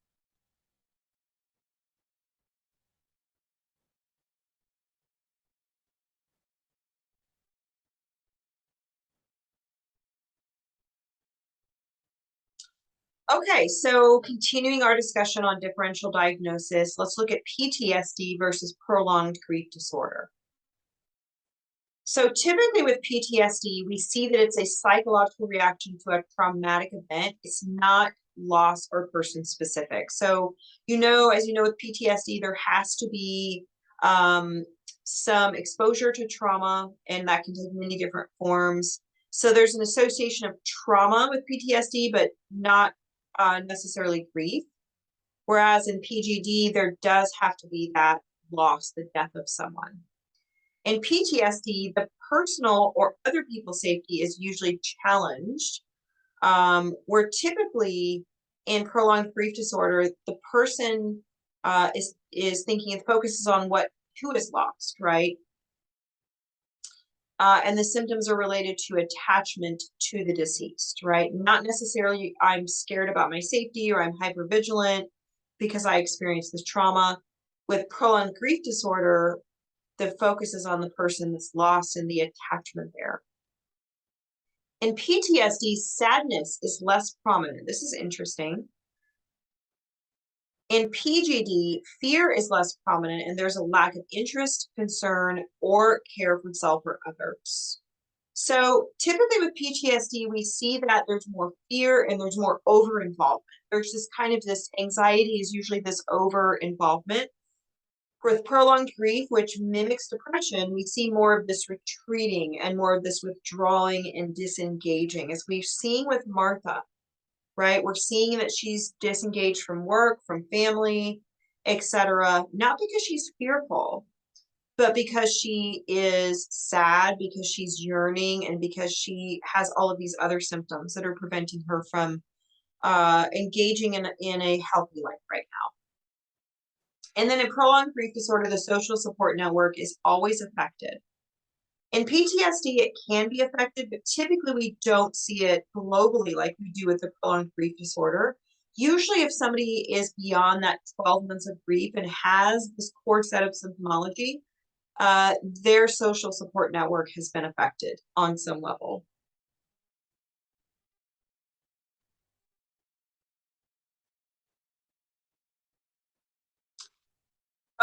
Okay, so continuing our discussion on differential diagnosis, let's look at PTSD versus prolonged grief disorder. So typically with PTSD, we see that it's a psychological reaction to a traumatic event. It's not loss or person specific. So, as you know, with PTSD, there has to be some exposure to trauma, and that can take many different forms. So there's an association of trauma with PTSD, but not necessarily grief. Whereas in PGD, there does have to be that loss, the death of someone. In PTSD, the personal or other people's safety is usually challenged. Where typically in prolonged grief disorder, the person is thinking and focuses on who is lost, right? And the symptoms are related to attachment to the deceased, right? Not necessarily I'm scared about my safety or I'm hypervigilant because I experienced this trauma. With prolonged grief disorder, the focus is on the person that's lost and the attachment there. In PTSD, sadness is less prominent. This is interesting. In PGD, fear is less prominent and there's a lack of interest, concern, or care for self or others. So typically with PTSD, we see that there's more fear and there's more over-involvement. There's this anxiety is usually this over-involvement. With prolonged grief, which mimics depression, we see more of this retreating and more of this withdrawing and disengaging, as we've seen with Martha, right? We're seeing that she's disengaged from work, from family, etc. Not because she's fearful, but because she is sad, because she's yearning, and because she has all of these other symptoms that are preventing her from engaging in a healthy life right now. And then in prolonged grief disorder, the social support network is always affected. In PTSD, it can be affected, but typically we don't see it globally like we do with the prolonged grief disorder. Usually if somebody is beyond that 12 months of grief and has this core set of symptomology, their social support network has been affected on some level.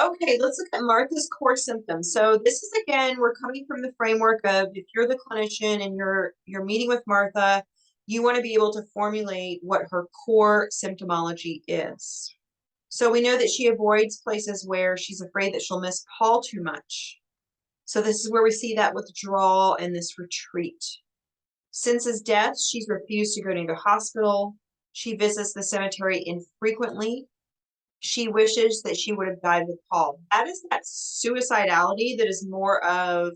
Okay, let's look at Martha's core symptoms. So this is, again, we're coming from the framework of if you're the clinician and you're meeting with Martha, you want to be able to formulate what her core symptomology is. So we know that she avoids places where she's afraid that she'll miss Paul too much. So this is where we see that withdrawal and this retreat. Since his death, she's refused to go to the hospital. She visits the cemetery infrequently. She wishes that she would have died with Paul. That is that suicidality that is more of,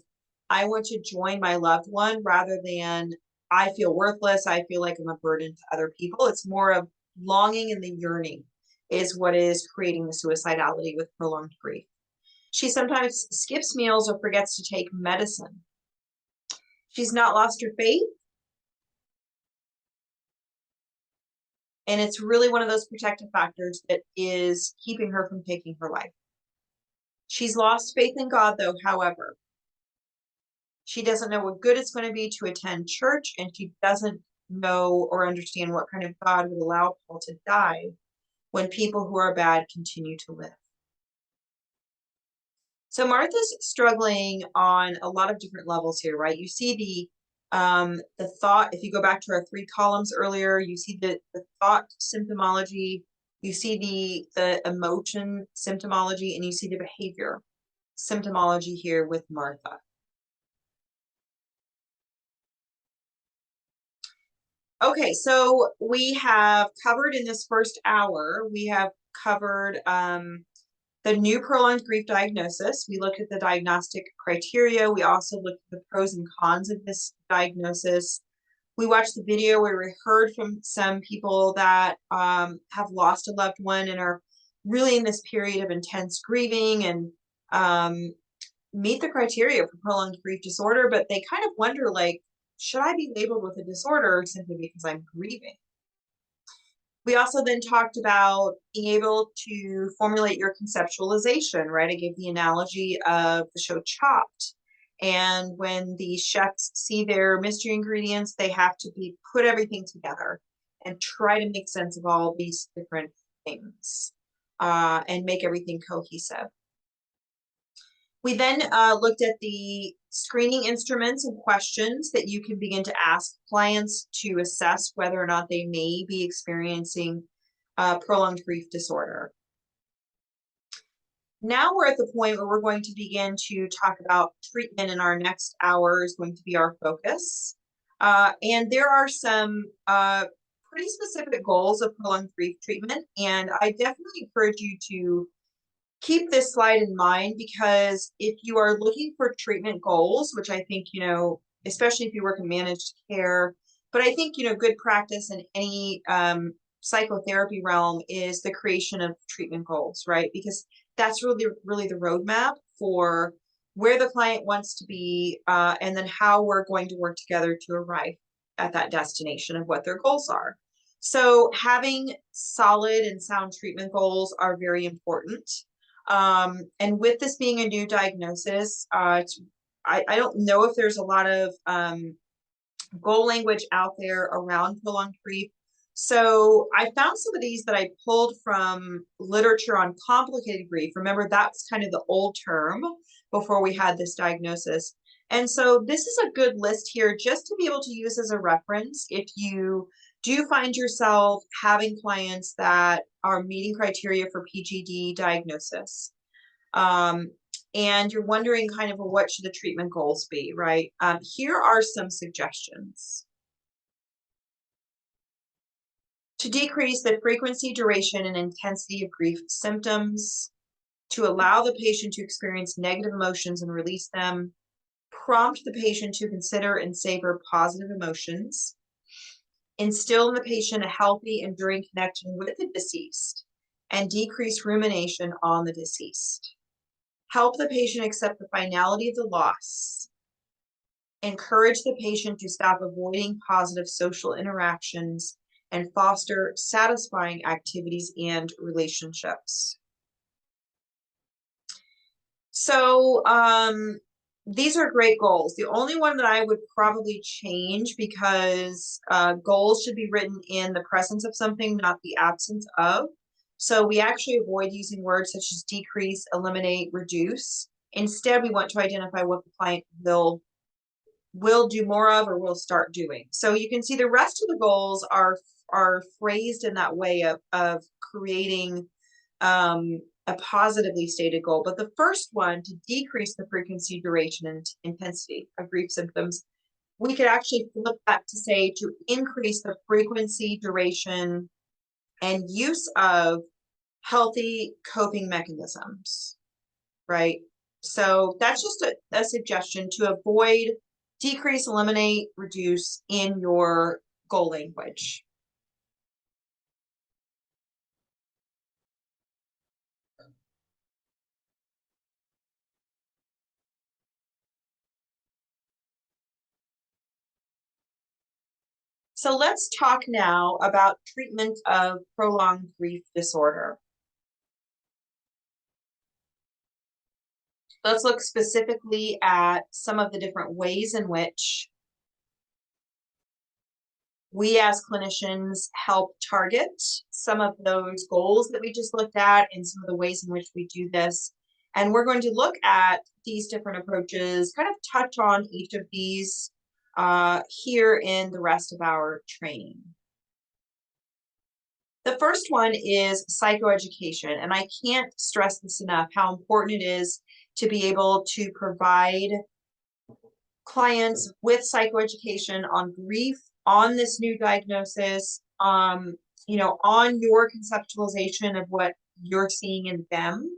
I want to join my loved one rather than I feel worthless. I feel like I'm a burden to other people. It's more of longing and the yearning is what is creating the suicidality with prolonged grief. She sometimes skips meals or forgets to take medicine. She's not lost her faith. And it's really one of those protective factors that is keeping her from taking her life. She's lost faith in God, though, however. She doesn't know what good it's going to be to attend church, and she doesn't know or understand what kind of God would allow Paul to die when people who are bad continue to live. So Martha's struggling on a lot of different levels here, right? You see the thought, if you go back to our 3 columns earlier, you see the thought symptomology, you see the emotion symptomology, and you see the behavior symptomology here with Martha. Okay, so we have covered in this first hour, we have covered the new prolonged grief diagnosis. We looked at the diagnostic criteria. We also looked at the pros and cons of this diagnosis. We watched the video where we heard from some people that have lost a loved one and are really in this period of intense grieving and meet the criteria for prolonged grief disorder, but they kind of wonder, like, should I be labeled with a disorder simply because I'm grieving? We also then talked about being able to formulate your conceptualization, right? I gave the analogy of the show Chopped. And when the chefs see their mystery ingredients, they have to put everything together and try to make sense of all these different things and make everything cohesive. We then looked at the screening instruments and questions that you can begin to ask clients to assess whether or not they may be experiencing prolonged grief disorder. Now we're at the point where we're going to begin to talk about treatment, and our next hour is going to be our focus. And there are some pretty specific goals of prolonged grief treatment, and I definitely encourage you to keep this slide in mind, because if you are looking for treatment goals, which I think, especially if you work in managed care, but I think, good practice in any psychotherapy realm is the creation of treatment goals, right? Because that's really the roadmap for where the client wants to be and then how we're going to work together to arrive at that destination of what their goals are. So having solid and sound treatment goals are very important. And with this being a new diagnosis, I don't know if there's a lot of goal language out there around prolonged grief. So I found some of these that I pulled from literature on complicated grief. Remember, that's kind of the old term before we had this diagnosis. And so this is a good list here just to be able to use as a reference if you do find yourself having clients that are meeting criteria for PGD diagnosis. And you're wondering kind of what should the treatment goals be, right? Here are some suggestions. To decrease the frequency, duration, and intensity of grief symptoms, to allow the patient to experience negative emotions and release them, prompt the patient to consider and savor positive emotions, instill in the patient a healthy, enduring connection with the deceased, and decrease rumination on the deceased. Help the patient accept the finality of the loss, encourage the patient to stop avoiding positive social interactions, and foster satisfying activities and relationships. So these are great goals. The only one that I would probably change, because goals should be written in the presence of something, not the absence of. So we actually avoid using words such as decrease, eliminate, reduce. Instead, we want to identify what the client will do more of or will start doing. So you can see the rest of the goals are phrased in that way of creating a positively stated goal. But the first one, to decrease the frequency, duration, and intensity of grief symptoms, we could actually flip that to say to increase the frequency, duration, and use of healthy coping mechanisms, right? So that's just a suggestion to avoid, decrease, eliminate, reduce in your goal language. So let's talk now about treatment of prolonged grief disorder. Let's look specifically at some of the different ways in which we as clinicians help target some of those goals that we just looked at and some of the ways in which we do this. And we're going to look at these different approaches, kind of touch on each of these here in the rest of our training. The first one is psychoeducation, and I can't stress this enough, how important it is to be able to provide clients with psychoeducation on grief, on this new diagnosis, you know, on your conceptualization of what you're seeing in them.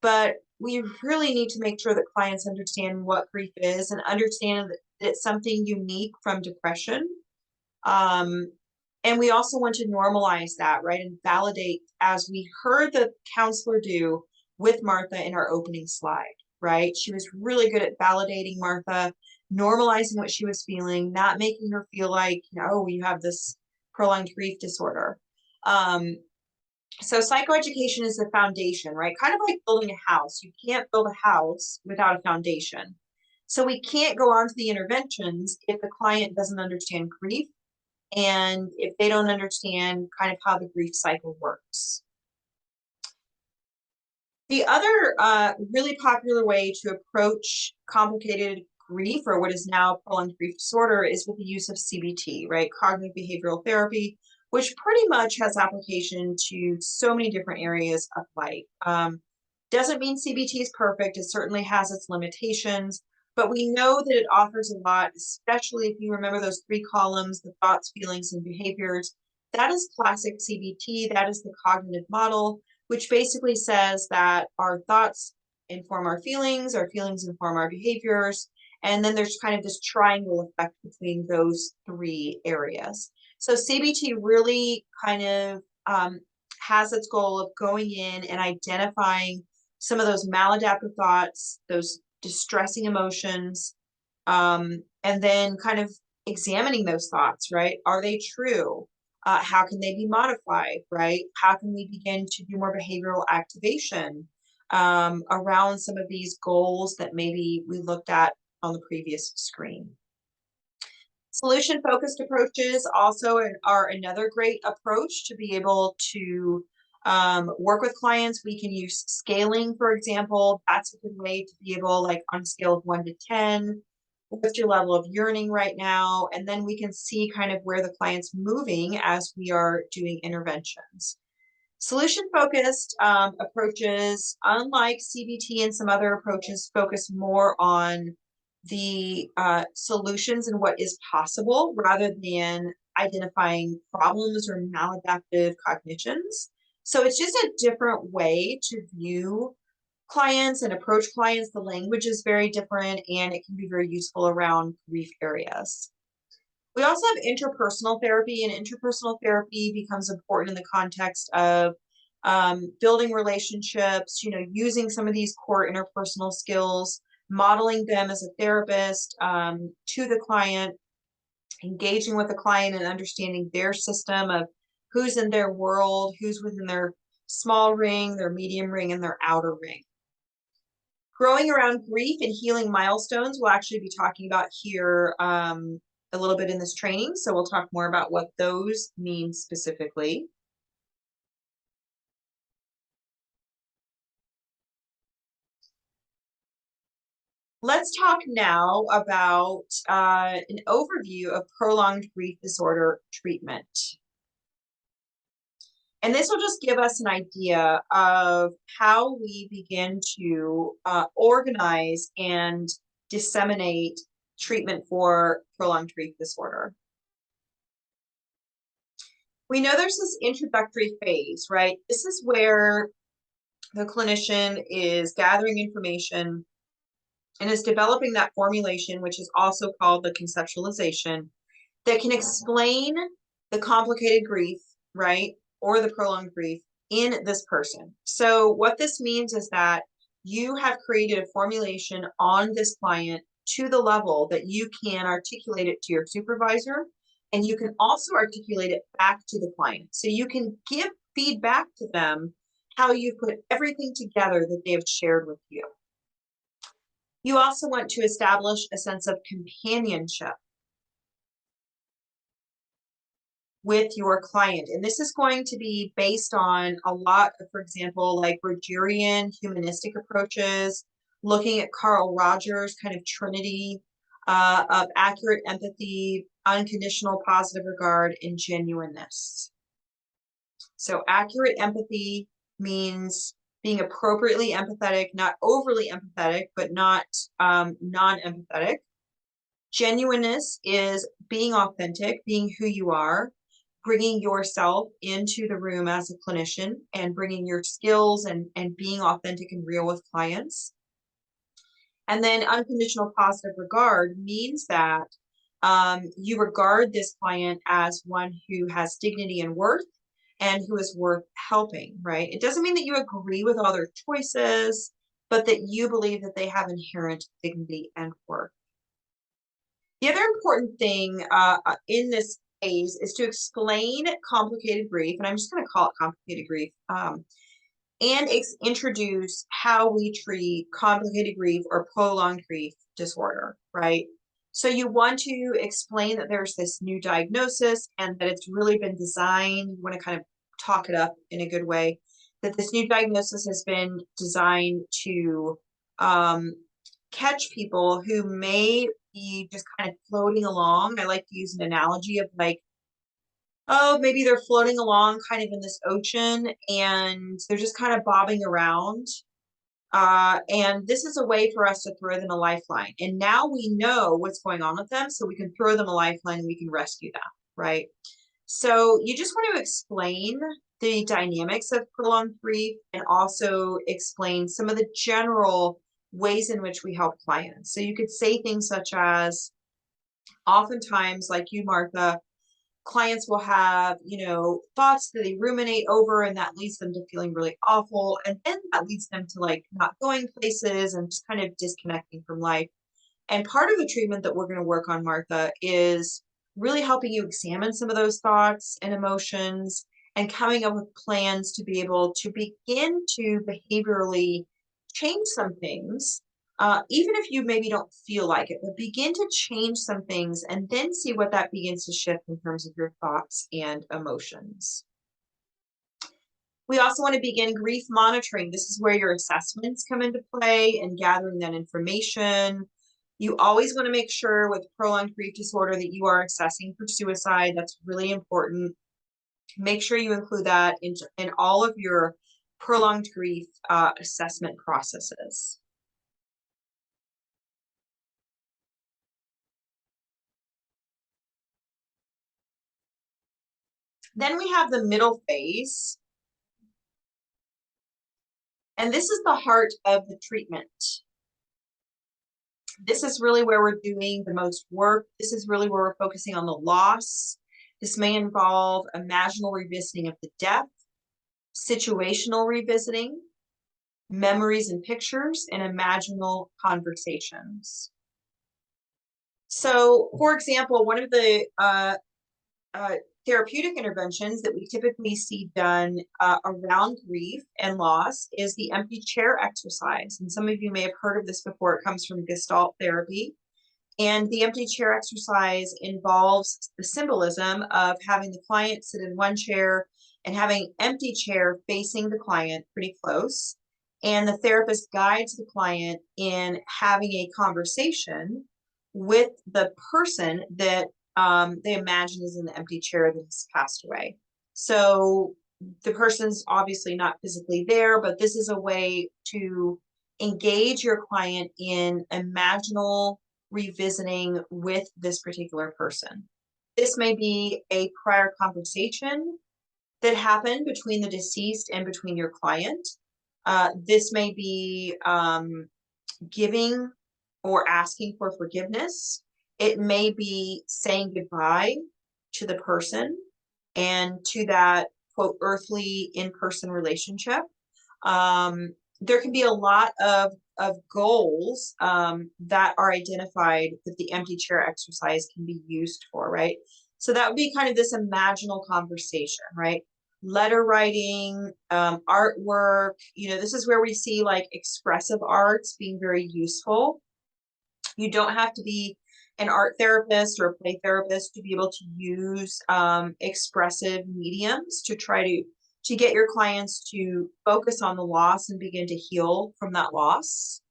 But we really need to make sure that clients understand what grief is and understand that it's something unique from depression. And we also want to normalize that, right? And validate, as we heard the counselor do with Martha in our opening slide, right? She was really good at validating Martha, normalizing what she was feeling, not making her feel like, oh, you have this prolonged grief disorder. So psychoeducation is the foundation, right? Kind of like building a house. You can't build a house without a foundation. So we can't go on to the interventions if the client doesn't understand grief and if they don't understand kind of how the grief cycle works. The other really popular way to approach complicated grief, or what is now prolonged grief disorder, is with the use of CBT, right? Cognitive behavioral therapy, which pretty much has application to so many different areas of life. Doesn't mean CBT is perfect. It certainly has its limitations, but we know that it offers a lot, especially if you remember those 3 columns, the thoughts, feelings, and behaviors. That is classic CBT. That is the cognitive model, which basically says that our thoughts inform our feelings inform our behaviors, and then there's kind of this triangle effect between those 3 areas. So CBT really kind of has its goal of going in and identifying some of those maladaptive thoughts, those distressing emotions, and then kind of examining those thoughts, right? Are they true? How can they be modified, right? How can we begin to do more behavioral activation around some of these goals that maybe we looked at on the previous screen? Solution-focused approaches also are another great approach to be able to work with clients. We can use scaling, for example. That's a good way to be able, like on a scale of 1 to 10, what's your level of yearning right now? And then we can see kind of where the client's moving as we are doing interventions. Solution-focused approaches, unlike CBT and some other approaches, focus more on the solutions and what is possible rather than identifying problems or maladaptive cognitions. So it's just a different way to view clients and approach clients. The language is very different and it can be very useful around grief areas. We also have interpersonal therapy, and interpersonal therapy becomes important in the context of building relationships, you know, using some of these core interpersonal skills modeling them as a therapist to the client, engaging with the client and understanding their system of who's in their world, who's within their small ring, their medium ring, and their outer ring. Growing around grief and healing milestones, we'll actually be talking about here a little bit in this training. So we'll talk more about what those mean specifically. Let's talk now about an overview of prolonged grief disorder treatment. And this will just give us an idea of how we begin to organize and disseminate treatment for prolonged grief disorder. We know there's this introductory phase, right? This is where the clinician is gathering information and is developing that formulation, which is also called the conceptualization, that can explain the complicated grief, right, or the prolonged grief in this person. So what this means is that you have created a formulation on this client to the level that you can articulate it to your supervisor, and you can also articulate it back to the client. So you can give feedback to them how you put everything together that they have shared with you. You also want to establish a sense of companionship with your client. And this is going to be based on a lot of, for example, like Rogerian humanistic approaches, looking at Carl Rogers' kind of trinity of accurate empathy, unconditional positive regard, and genuineness. So accurate empathy means being appropriately empathetic, not overly empathetic, but not non-empathetic. Genuineness is being authentic, being who you are, bringing yourself into the room as a clinician and bringing your skills and being authentic and real with clients. And then unconditional positive regard means that you regard this client as one who has dignity and worth and who is worth helping, right? It doesn't mean that you agree with all their choices, but that you believe that they have inherent dignity and worth. The other important thing in this phase is to explain complicated grief, and I'm just going to call it complicated grief, and introduce how we treat complicated grief or prolonged grief disorder, right? So you want to explain that there's this new diagnosis and that it's really been designed, you want to kind of talk it up in a good way, that this new diagnosis has been designed to catch people who may be just kind of floating along. I like to use an analogy of like, oh, maybe they're floating along kind of in this ocean and they're just kind of bobbing around. And this is a way for us to throw them a lifeline. And now we know what's going on with them, so we can throw them a lifeline and we can rescue them, right? So you just want to explain the dynamics of prolonged grief and also explain some of the general ways in which we help clients. So you could say things such as, oftentimes, like you, Martha, clients will have, thoughts that they ruminate over, and that leads them to feeling really awful. And then that leads them to like not going places and just kind of disconnecting from life. And part of the treatment that we're going to work on, Martha, is really helping you examine some of those thoughts and emotions and coming up with plans to be able to begin to behaviorally change some things. Even if you maybe don't feel like it, but begin to change some things and then see what that begins to shift in terms of your thoughts and emotions. We also want to begin grief monitoring. This is where your assessments come into play and gathering that information. You always want to make sure with prolonged grief disorder that you are assessing for suicide. That's really important. Make sure you include that in all of your prolonged grief assessment processes. Then we have the middle phase. And this is the heart of the treatment. This is really where we're doing the most work. This is really where we're focusing on the loss. This may involve imaginal revisiting of the death, situational revisiting, memories and pictures, and imaginal conversations. So, for example, one of the therapeutic interventions that we typically see done around grief and loss is the empty chair exercise. And some of you may have heard of this before. It comes from Gestalt therapy. And the empty chair exercise involves the symbolism of having the client sit in one chair and having an empty chair facing the client pretty close. And the therapist guides the client in having a conversation with the person that they imagine is in the empty chair that has passed away. So the person's obviously not physically there, but this is a way to engage your client in imaginal revisiting with this particular person. This may be a prior conversation that happened between the deceased and between your client. This may be giving or asking for forgiveness. It may be saying goodbye to the person and to that, quote, earthly in-person relationship. There can be a lot of goals that are identified that the empty chair exercise can be used for, right? So that would be kind of this imaginal conversation, right? Letter writing, artwork, this is where we see like expressive arts being very useful. You don't have to be an art therapist or a play therapist to be able to use expressive mediums to try to get your clients to focus on the loss and begin to heal from that loss.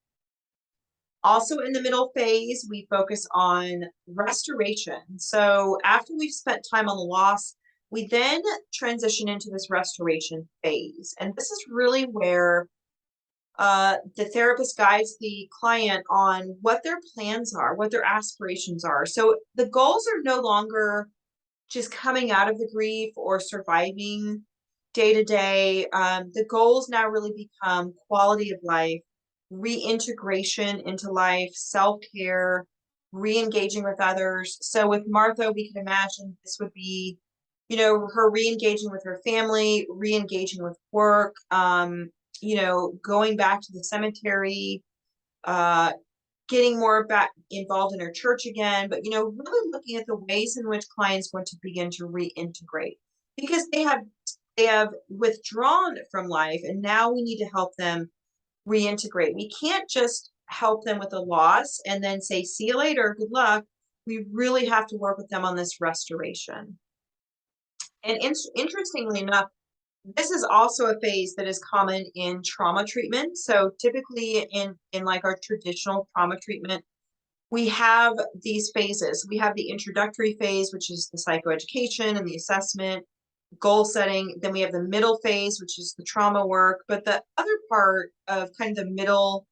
Also in the middle phase, we focus on restoration. So after we've spent time on the loss, we then transition into this restoration phase. And this is really where the therapist guides the client on what their plans are, what their aspirations are. So the goals are no longer just coming out of the grief or surviving day to day. The goals now really become quality of life, reintegration into life, self-care, re-engaging with others. So with Martha, we can imagine this would be, her re-engaging with her family, re-engaging with work, going back to the cemetery, getting more back involved in her church again, but, really looking at the ways in which clients want to begin to reintegrate because they have withdrawn from life and now we need to help them reintegrate. We can't just help them with the loss and then say, see you later, good luck. We really have to work with them on this restoration. And interestingly enough, this is also a phase that is common in trauma treatment. So typically in like our traditional trauma treatment, we have these phases. We have the introductory phase, which is the psychoeducation and the assessment, goal setting. Then we have the middle phase, which is the trauma work. But the other part of kind of the middle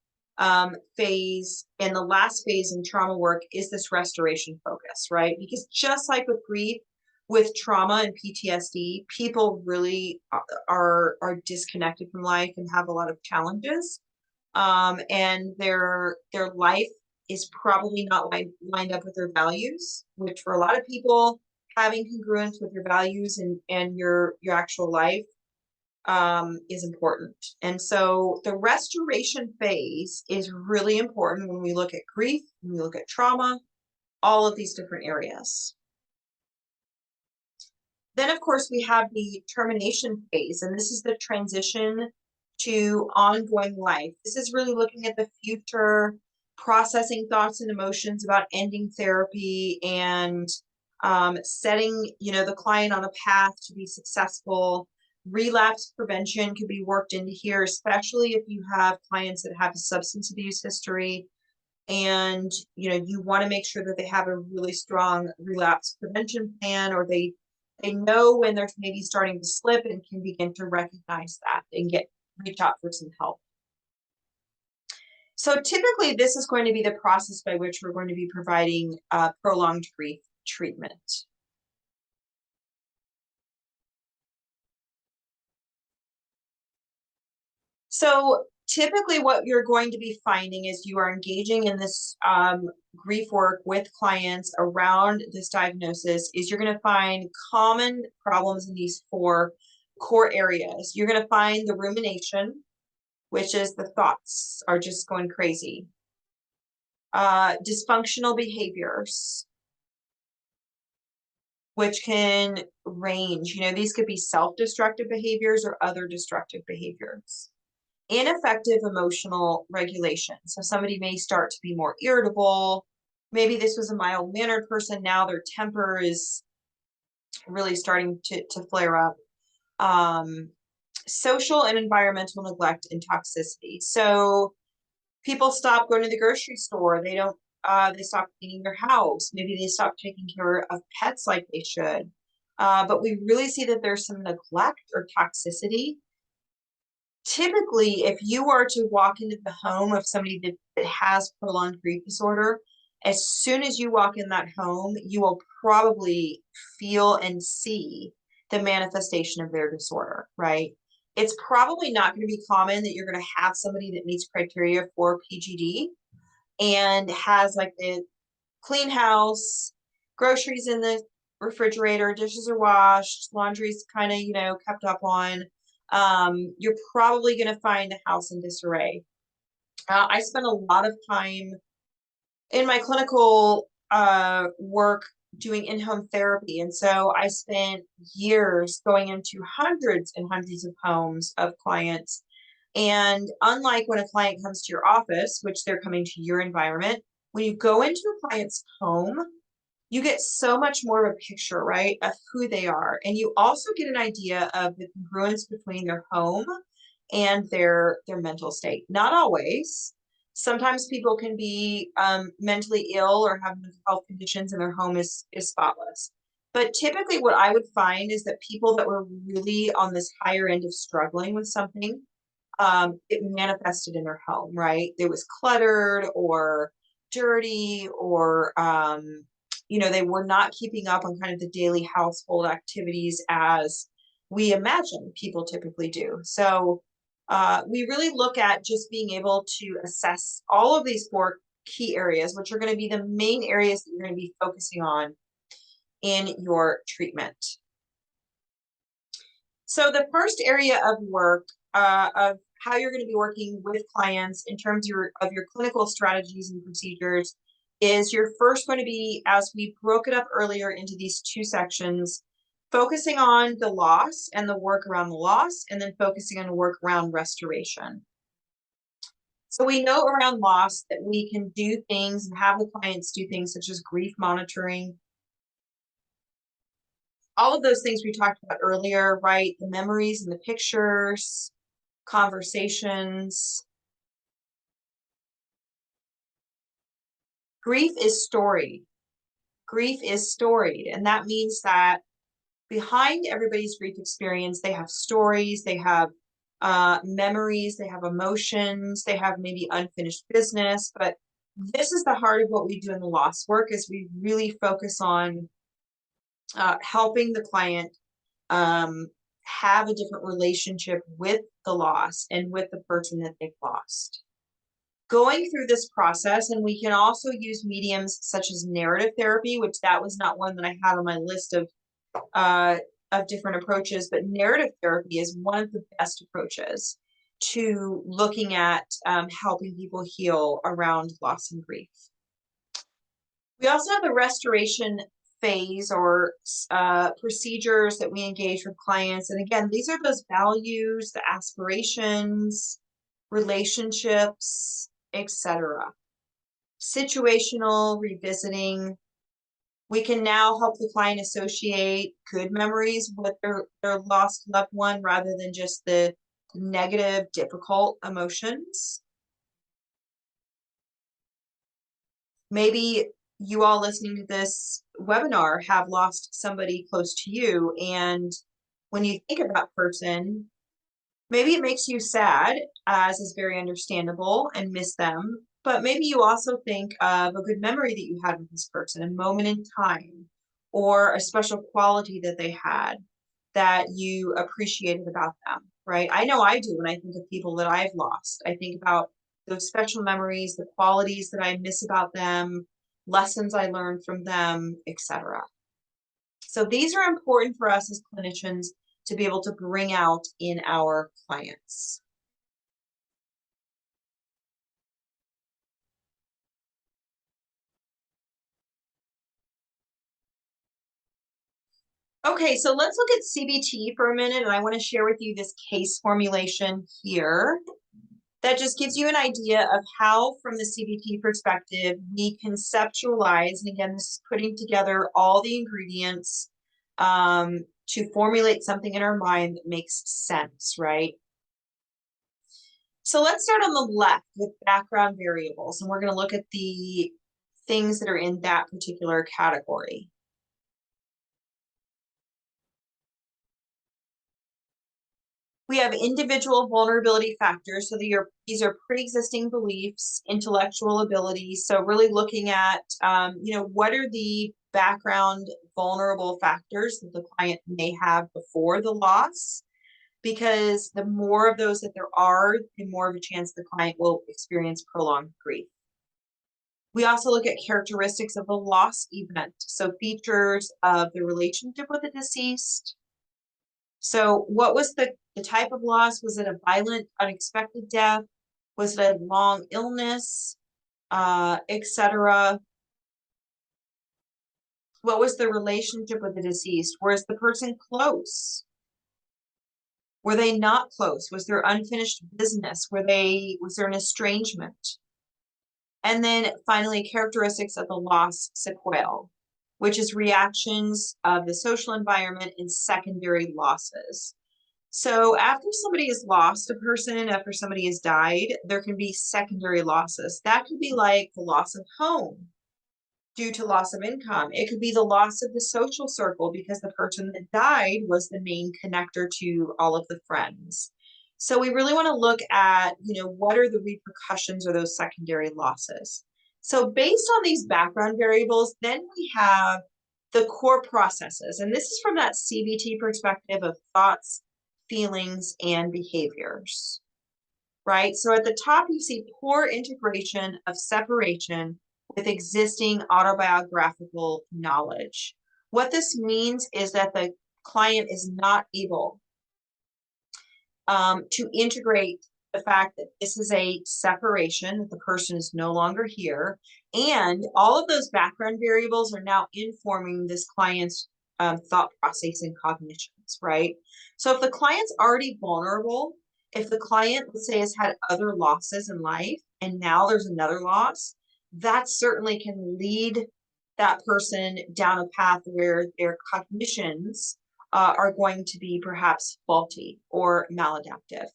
phase and the last phase in trauma work is this restoration focus, right? Because just like with grief, with trauma and PTSD, people really are disconnected from life and have a lot of challenges. And their life is probably not lined up with their values, which for a lot of people, having congruence with your values and your actual life is important. And so the restoration phase is really important when we look at grief, when we look at trauma, all of these different areas. Then, of course, we have the termination phase, and this is the transition to ongoing life. This is really looking at the future, processing thoughts and emotions about ending therapy and setting, the client on a path to be successful. Relapse prevention could be worked into here, especially if you have clients that have a substance abuse history and, you want to make sure that they have a really strong relapse prevention plan, or they know when they're maybe starting to slip and can begin to recognize that and reach out for some help. So typically this is going to be the process by which we're going to be providing prolonged grief treatment. So typically what you're going to be finding is you are engaging in this grief work with clients around this diagnosis is you're going to find common problems in these 4 core areas. You're going to find the rumination, which is the thoughts are just going crazy. Dysfunctional behaviors, which can range, these could be self-destructive behaviors or other destructive behaviors. Ineffective emotional regulation. So somebody may start to be more irritable. Maybe this was a mild-mannered person. Now their temper is really starting to flare up. Social and environmental neglect and toxicity. So people stop going to the grocery store. They don't, they stop cleaning their house. Maybe they stop taking care of pets like they should. But we really see that there's some neglect or toxicity. Typically, if you are to walk into the home of somebody that has prolonged grief disorder, as soon as you walk in that home, you will probably feel and see the manifestation of their disorder, right? It's probably not going to be common that you're going to have somebody that meets criteria for PGD and has like the clean house, groceries in the refrigerator, dishes are washed, laundry's kind of, kept up on. You're probably going to find the house in disarray. I spent a lot of time in my clinical work doing in-home therapy. And so I spent years going into hundreds and hundreds of homes of clients. And unlike when a client comes to your office, which they're coming to your environment, when you go into a client's home, you get so much more of a picture, right, of who they are. And you also get an idea of the congruence between their home and their mental state. Not always. Sometimes people can be mentally ill or have mental health conditions and their home is spotless. But typically what I would find is that people that were really on this higher end of struggling with something, it manifested in their home, right? It was cluttered or dirty or, they were not keeping up on kind of the daily household activities as we imagine people typically do. So we really look at just being able to assess all of these 4 key areas, which are going to be the main areas that you're going to be focusing on in your treatment. So the first area of work of how you're going to be working with clients in terms of your clinical strategies and procedures is you're first going to be, as we broke it up earlier into these 2 sections, focusing on the loss and the work around the loss, and then focusing on the work around restoration. So we know around loss that we can do things and have the clients do things such as grief monitoring. All of those things we talked about earlier, right? The memories and the pictures, conversations. Grief is storied. Grief is storied, and that means that behind everybody's grief experience, they have stories, they have memories, they have emotions, they have maybe unfinished business. But this is the heart of what we do in the loss work, is we really focus on helping the client have a different relationship with the loss and with the person that they've lost. Going through this process, and we can also use mediums such as narrative therapy, which that was not one that I had on my list of different approaches, but narrative therapy is one of the best approaches to looking at helping people heal around loss and grief. We also have the restoration phase or procedures that we engage with clients. And again, these are those values, the aspirations, relationships, etc. Situational revisiting. We can now help the client associate good memories with their lost loved one rather than just the negative, difficult emotions. Maybe you all listening to this webinar have lost somebody close to you, and when you think of that person, maybe it makes you sad, as is very understandable, and miss them. But maybe you also think of a good memory that you had with this person, a moment in time, or a special quality that they had that you appreciated about them, right? I know I do when I think of people that I've lost. I think about those special memories, the qualities that I miss about them, lessons I learned from them, etc. So these are important for us as clinicians to be able to bring out in our clients. Okay, so let's look at CBT for a minute, and I want to share with you this case formulation here that just gives you an idea of how, from the CBT perspective, we conceptualize, and again, this is putting together all the ingredients to formulate something in our mind that makes sense, right? So let's start on the left with background variables, and we're going to look at the things that are in that particular category. We have individual vulnerability factors. So these are pre-existing beliefs, intellectual abilities. So really looking at, what are the background vulnerable factors that the client may have before the loss? Because the more of those that there are, the more of a chance the client will experience prolonged grief. We also look at characteristics of the loss event. So features of the relationship with the deceased. So what was the type of loss? Was it a violent, unexpected death? Was it a long illness, etc.? What was the relationship with the deceased? Was the person close? Were they not close? Was there unfinished business? Was there an estrangement? And then finally, characteristics of the loss sequelae, which is reactions of the social environment and secondary losses. So after somebody has lost a person, after somebody has died, there can be secondary losses. That could be like the loss of home due to loss of income. It could be the loss of the social circle because the person that died was the main connector to all of the friends. So we really want to look at, what are the repercussions of those secondary losses? So based on these background variables, then we have the core processes. And this is from that CBT perspective of thoughts, feelings, and behaviors, right? So at the top, you see poor integration of separation with existing autobiographical knowledge. What this means is that the client is not able to integrate the fact that this is a separation, that the person is no longer here, and all of those background variables are now informing this client's thought process and cognitions, right? So if the client's already vulnerable, if the client, let's say, has had other losses in life, and now there's another loss, that certainly can lead that person down a path where their cognitions are going to be perhaps faulty or maladaptive.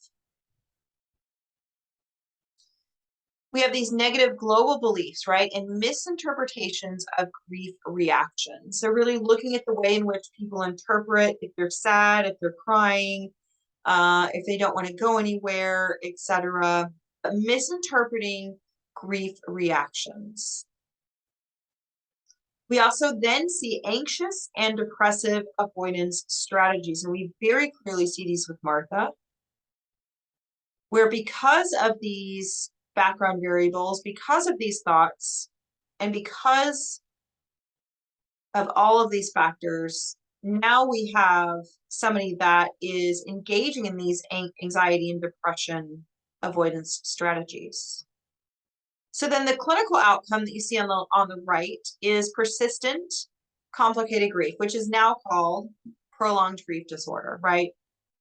We have these negative global beliefs, right? And misinterpretations of grief reactions. So really looking at the way in which people interpret if they're sad, if they're crying, if they don't want to go anywhere, etc. Misinterpreting grief reactions. We also then see anxious and depressive avoidance strategies. And we very clearly see these with Martha, where because of these background variables, because of these thoughts, and because of all of these factors, now we have somebody that is engaging in these anxiety and depression avoidance strategies. So then the clinical outcome that you see on the right is persistent complicated grief, which is now called prolonged grief disorder, right?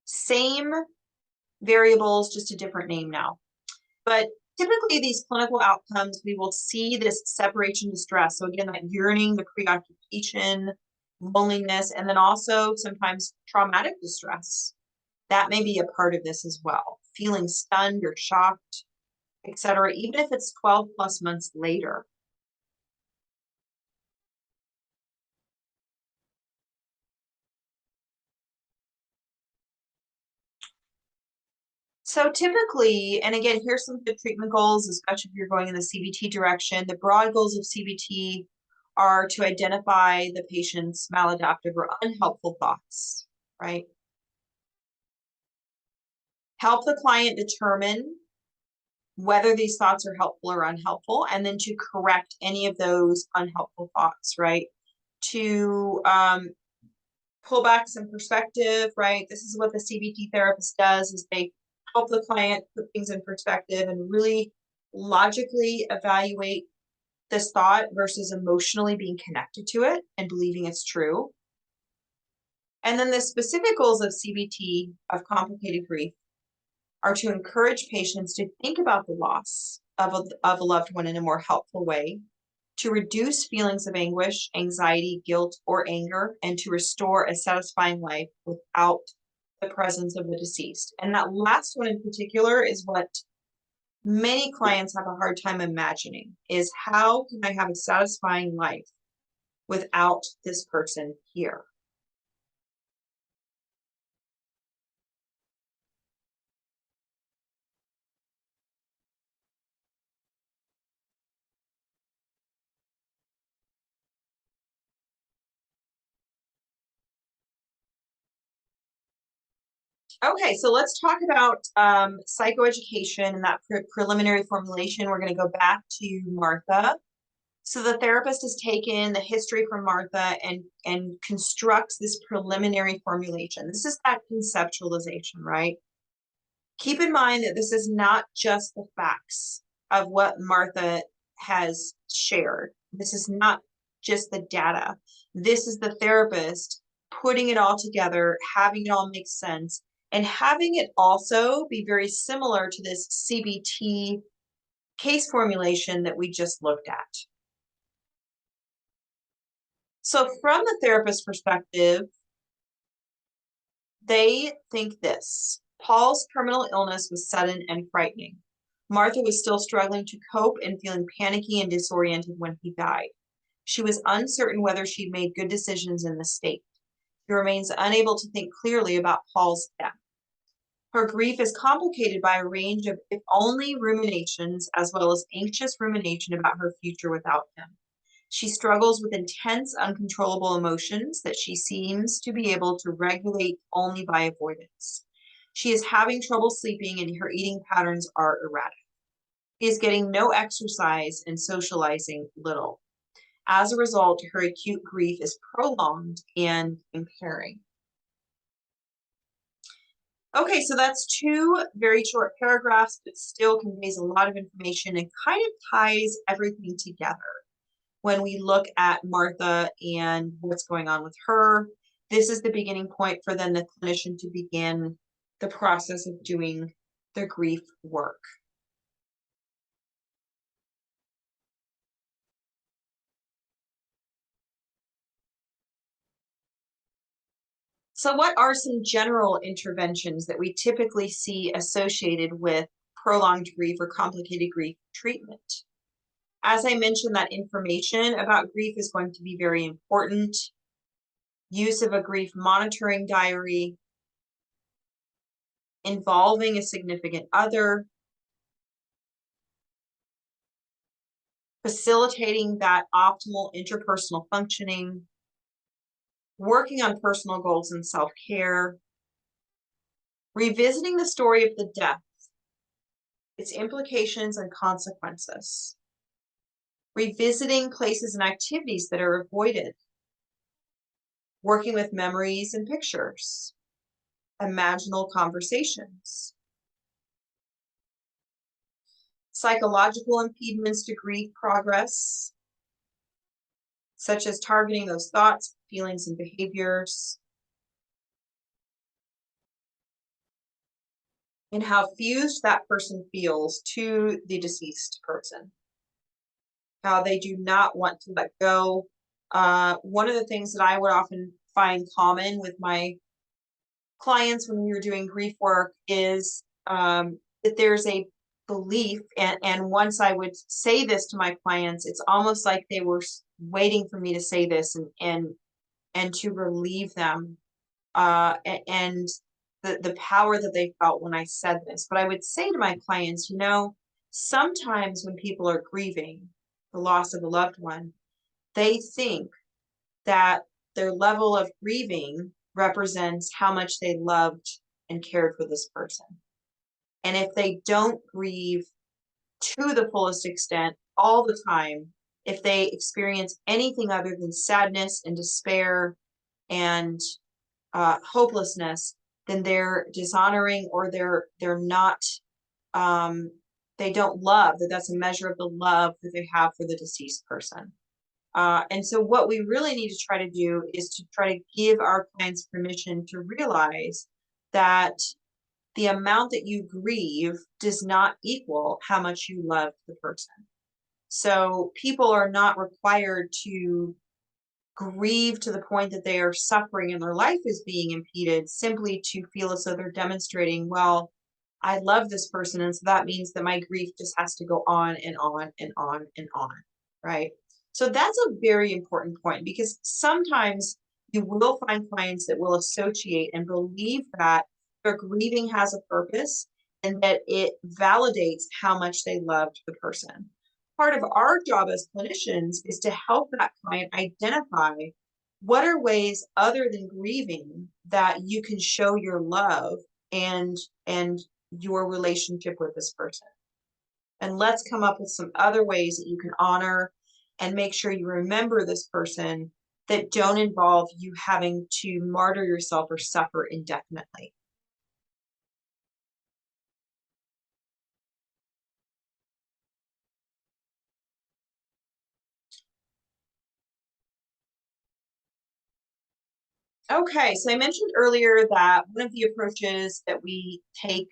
Same variables, just a different name now. But typically these clinical outcomes, we will see this separation distress. So again, that yearning, the preoccupation, loneliness, and then also sometimes traumatic distress. That may be a part of this as well. Feeling stunned or shocked, etc., even if it's 12 plus months later. So typically, and again, here's some good treatment goals, especially if you're going in the CBT direction. The broad goals of CBT are to identify the patient's maladaptive or unhelpful thoughts, right? Help the client determine whether these thoughts are helpful or unhelpful, and then to correct any of those unhelpful thoughts, right? To pull back some perspective, right? This is what the CBT therapist does, is they help the client put things in perspective and really logically evaluate this thought versus emotionally being connected to it and believing it's true. And then the specific goals of CBT, of complicated grief, are to encourage patients to think about the loss of a loved one in a more helpful way, to reduce feelings of anguish, anxiety, guilt, or anger, and to restore a satisfying life without the presence of the deceased. And that last one in particular is what many clients have a hard time imagining, is how can I have a satisfying life without this person here? Okay, so let's talk about psychoeducation and that preliminary formulation. We're going to go back to Martha. So the therapist has taken the history from Martha and constructs this preliminary formulation. This is that conceptualization, right? Keep in mind that this is not just the facts of what Martha has shared. This is not just the data. This is the therapist putting it all together, having it all make sense, and having it also be very similar to this CBT case formulation that we just looked at. So from the therapist perspective, they think this: Paul's terminal illness was sudden and frightening. Martha was still struggling to cope and feeling panicky and disoriented when he died. She was uncertain whether she'd made good decisions in this state. She remains unable to think clearly about Paul's death. Her grief is complicated by a range of if only ruminations, as well as anxious rumination about her future without him. She struggles with intense, uncontrollable emotions that she seems to be able to regulate only by avoidance. She is having trouble sleeping and her eating patterns are erratic. She is getting no exercise and socializing little. As a result, her acute grief is prolonged and impairing. Okay, so that's two very short paragraphs, but still conveys a lot of information and kind of ties everything together. When we look at Martha and what's going on with her, this is the beginning point for then the clinician to begin the process of doing the grief work. So what are some general interventions that we typically see associated with prolonged grief or complicated grief treatment? As I mentioned, that information about grief is going to be very important. Use of a grief monitoring diary, involving a significant other, facilitating that optimal interpersonal functioning, working on personal goals and self-care, revisiting the story of the death, its implications and consequences, revisiting places and activities that are avoided, working with memories and pictures, imaginal conversations, psychological impediments to grief progress, such as targeting those thoughts, feelings, and behaviors, and how fused that person feels to the deceased person, how they do not want to let go. One of the things that I would often find common with my clients when we were doing grief work is that there's a belief, and once I would say this to my clients, it's almost like they were waiting for me to say this and to relieve them, and the power that they felt when I said this. But I would say to my clients, you know, sometimes when people are grieving the loss of a loved one, they think that their level of grieving represents how much they loved and cared for this person. And if they don't grieve to the fullest extent all the time, if they experience anything other than sadness and despair and hopelessness, then they're dishonoring, or they're not, they don't love, that's a measure of the love that they have for the deceased person. And so what we really need to try to do is to try to give our clients permission to realize that the amount that you grieve does not equal how much you love the person. So people are not required to grieve to the point that they are suffering and their life is being impeded simply to feel as though they're demonstrating, well, I love this person, and so that means that my grief just has to go on and on and on and on, right? So that's a very important point, because sometimes you will find clients that will associate and believe that their grieving has a purpose and that it validates how much they loved the person. Part of our job as clinicians is to help that client identify what are ways other than grieving that you can show your love and your relationship with this person. And let's come up with some other ways that you can honor and make sure you remember this person that don't involve you having to martyr yourself or suffer indefinitely. Okay, so I mentioned earlier that one of the approaches that we take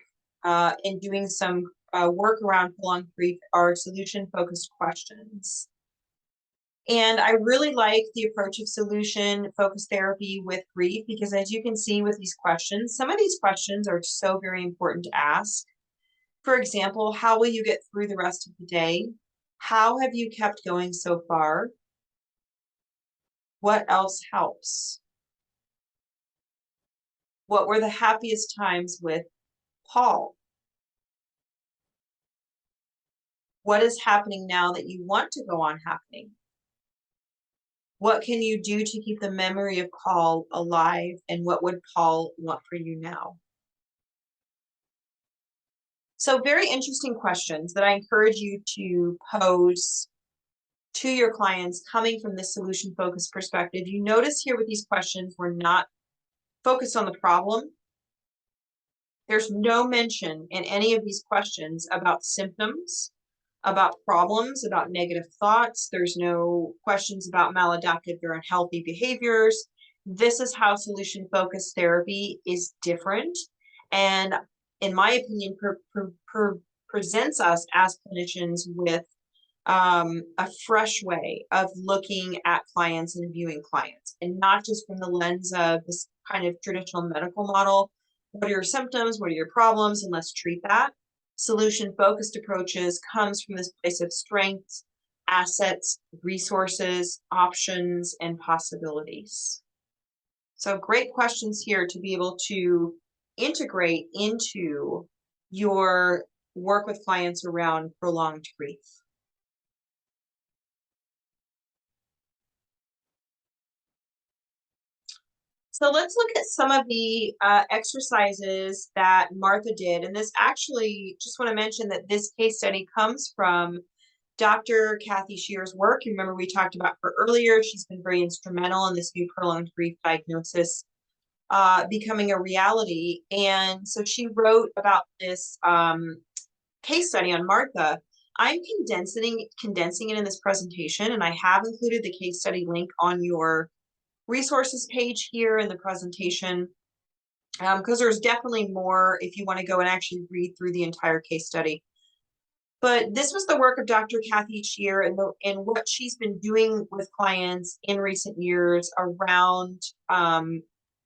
in doing some work around prolonged grief are solution-focused questions. And I really like the approach of solution-focused therapy with grief, because as you can see with these questions, some of these questions are so very important to ask. For example, how will you get through the rest of the day? How have you kept going so far? What else helps? What were the happiest times with Paul? What is happening now that you want to go on happening? What can you do to keep the memory of Paul alive? And what would Paul want for you now? So very interesting questions that I encourage you to pose to your clients coming from this solution-focused perspective. You notice here with these questions, we're not focused on the problem. There's no mention in any of these questions about symptoms, about problems, about negative thoughts. There's no questions about maladaptive or unhealthy behaviors. This is how solution-focused therapy is different, and in my opinion, presents us as clinicians with a fresh way of looking at clients and viewing clients, and not just from the lens of this kind of traditional medical model. What are your symptoms? What are your problems? And let's treat that. Solution-focused approaches comes from this place of strengths, assets, resources, options, and possibilities. So great questions here to be able to integrate into your work with clients around prolonged grief. So let's look at some of the exercises that Martha did. And this actually, just want to mention that this case study comes from Dr. Kathy Shear's work. You remember we talked about her earlier. She's been very instrumental in this new prolonged grief diagnosis becoming a reality. And so she wrote about this case study on Martha. I'm condensing it in this presentation, and I have included the case study link on your resources page here in the presentation, because there's definitely more if you want to go and actually read through the entire case study. But this was the work of Dr. Kathy Shear and what she's been doing with clients in recent years around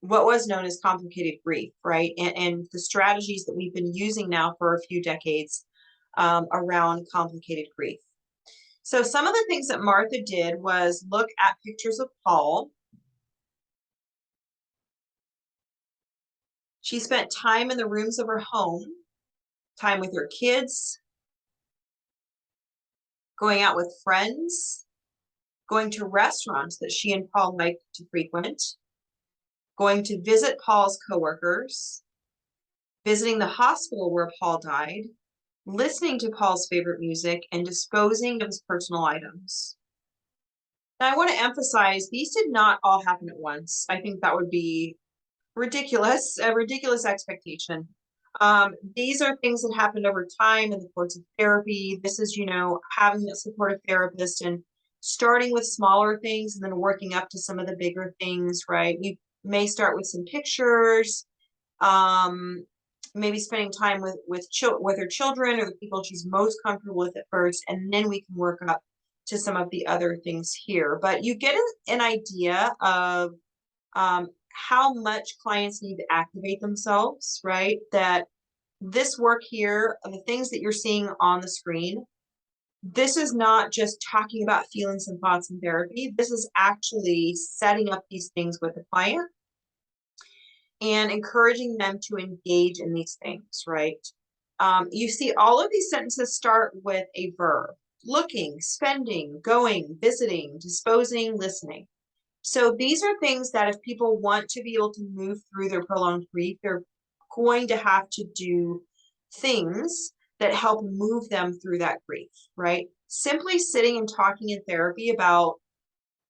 what was known as complicated grief, right? And the strategies that we've been using now for a few decades around complicated grief. So some of the things that Martha did was look at pictures of Paul. She spent time in the rooms of her home, time with her kids, going out with friends, going to restaurants that she and Paul liked to frequent, going to visit Paul's coworkers, visiting the hospital where Paul died, listening to Paul's favorite music, and disposing of his personal items. Now, I want to emphasize these did not all happen at once. I think that would be ridiculous, a ridiculous expectation. These are things that happened over time in the course of therapy. This is, having a supportive therapist and starting with smaller things and then working up to some of the bigger things, right? We may start with some pictures, maybe spending time with her children or the people she's most comfortable with at first, and then we can work up to some of the other things here. But you get an idea of how much clients need to activate themselves, right? That this work here, the things that you're seeing on the screen, this is not just talking about feelings and thoughts in therapy. This is actually setting up these things with the client and encouraging them to engage in these things, right? You see all of these sentences start with a verb: looking, spending, going, visiting, disposing, listening. So these are things that if people want to be able to move through their prolonged grief, they're going to have to do things that help move them through that grief, right? Simply sitting and talking in therapy about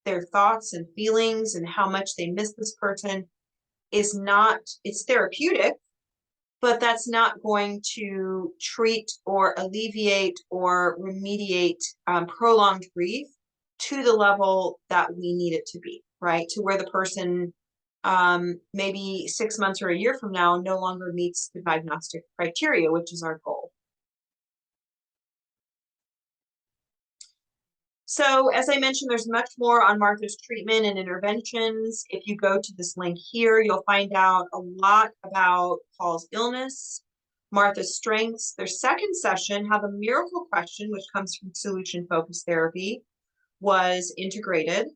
their thoughts and feelings and how much they miss this person is not, it's therapeutic, but that's not going to treat or alleviate or remediate prolonged grief to the level that we need it to be, right? To where the person maybe 6 months or a year from now no longer meets the diagnostic criteria, which is our goal. So as I mentioned, there's much more on Martha's treatment and interventions. If you go to this link here, you'll find out a lot about Paul's illness, Martha's strengths, their second session, how the miracle question, which comes from solution-focused therapy, was integrated,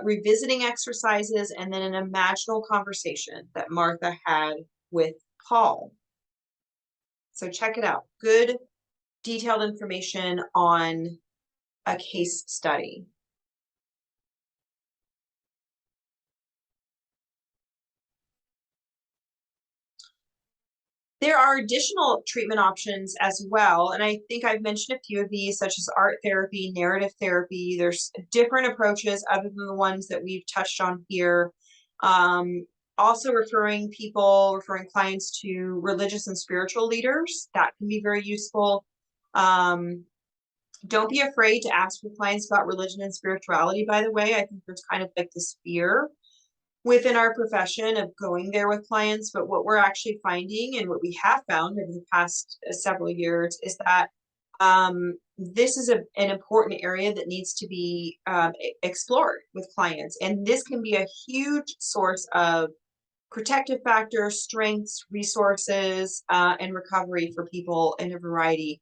revisiting exercises, and then an imaginal conversation that Martha had with Paul. So check it out. Good, detailed information on a case study. There are additional treatment options as well, and I think I've mentioned a few of these, such as art therapy, narrative therapy. There's different approaches other than the ones that we've touched on here. Also referring clients to religious and spiritual leaders. That can be very useful. Don't be afraid to ask your clients about religion and spirituality, by the way. I think there's kind of like this fear within our profession of going there with clients, but what we're actually finding and what we have found over the past several years is that this is an important area that needs to be explored with clients. And this can be a huge source of protective factors, strengths, resources, and recovery for people in a variety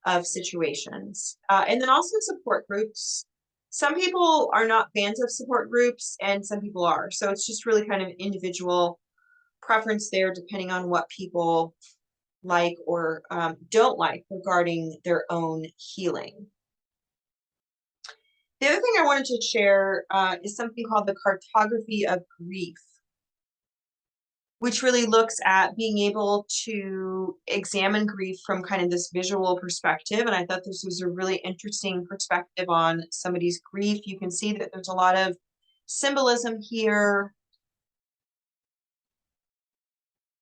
of situations. And then also support groups. Some people are not fans of support groups and some people are. So it's just really kind of individual preference there, depending on what people like or don't like regarding their own healing. The other thing I wanted to share is something called the cartography of grief, which really looks at being able to examine grief from kind of this visual perspective. And I thought this was a really interesting perspective on somebody's grief. You can see that there's a lot of symbolism here.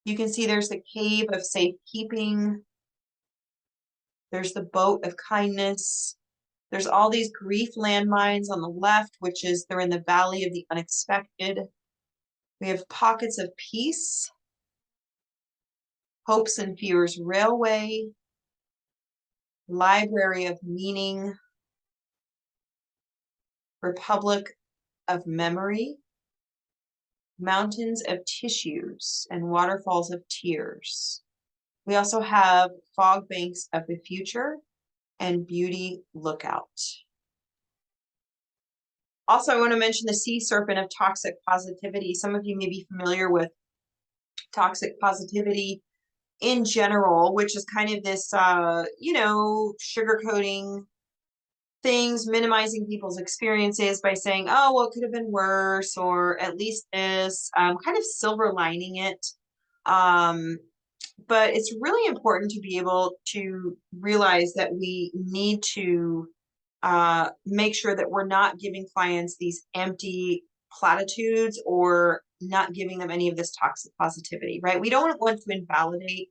You can see there's the cave of safekeeping. There's the boat of kindness. There's all these grief landmines on the left, which is they're in the valley of the unexpected. We have pockets of peace, hopes and fears railway, library of meaning, republic of memory, mountains of tissues, and waterfalls of tears. We also have fog banks of the future and beauty lookout. Also, I want to mention the sea serpent of toxic positivity. Some of you may be familiar with toxic positivity in general, which is kind of this, sugarcoating things, minimizing people's experiences by saying, oh, well, it could have been worse, or at least this, kind of silver lining it. But it's really important to be able to realize that we need to make sure that we're not giving clients these empty platitudes or not giving them any of this toxic positivity, right? We don't want to invalidate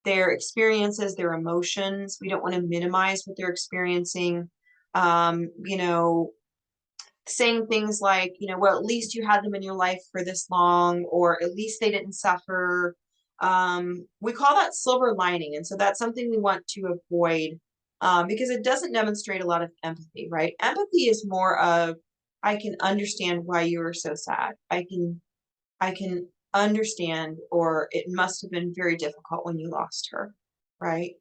their experiences, their emotions. We don't want to minimize what they're experiencing. You know, saying things like, you know, well, at least you had them in your life for this long, or at least they didn't suffer. We call that silver lining. And so that's something we want to avoid because it doesn't demonstrate a lot of empathy, right? Empathy is more of, I can understand why you were so sad. I can understand, or it must have been very difficult when you lost her, right?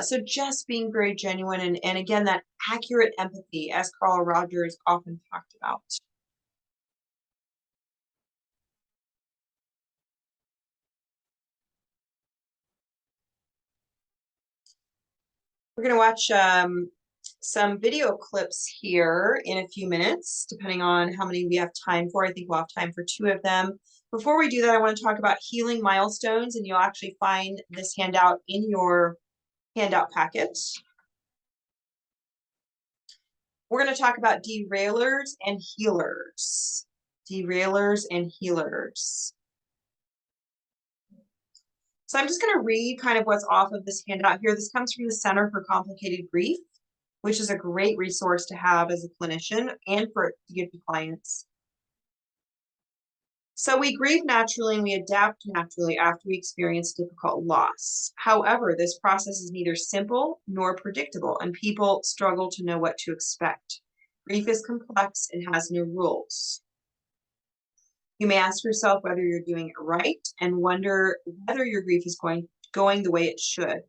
So just being very genuine and again, that accurate empathy, as Carl Rogers often talked about. We're going to watch some video clips here in a few minutes, depending on how many we have time for. I think we'll have time for 2 of them. Before we do that, I want to talk about healing milestones, and you'll actually find this handout in your handout packet. We're going to talk about derailers and healers. Derailers and healers. So I'm just going to read kind of what's off of this handout here. This comes from the Center for Complicated Grief, which is a great resource to have as a clinician and to give to clients. So we grieve naturally and we adapt naturally after we experience difficult loss. However, this process is neither simple nor predictable, and people struggle to know what to expect. Grief is complex and has no rules. You may ask yourself whether you're doing it right and wonder whether your grief is going the way it should.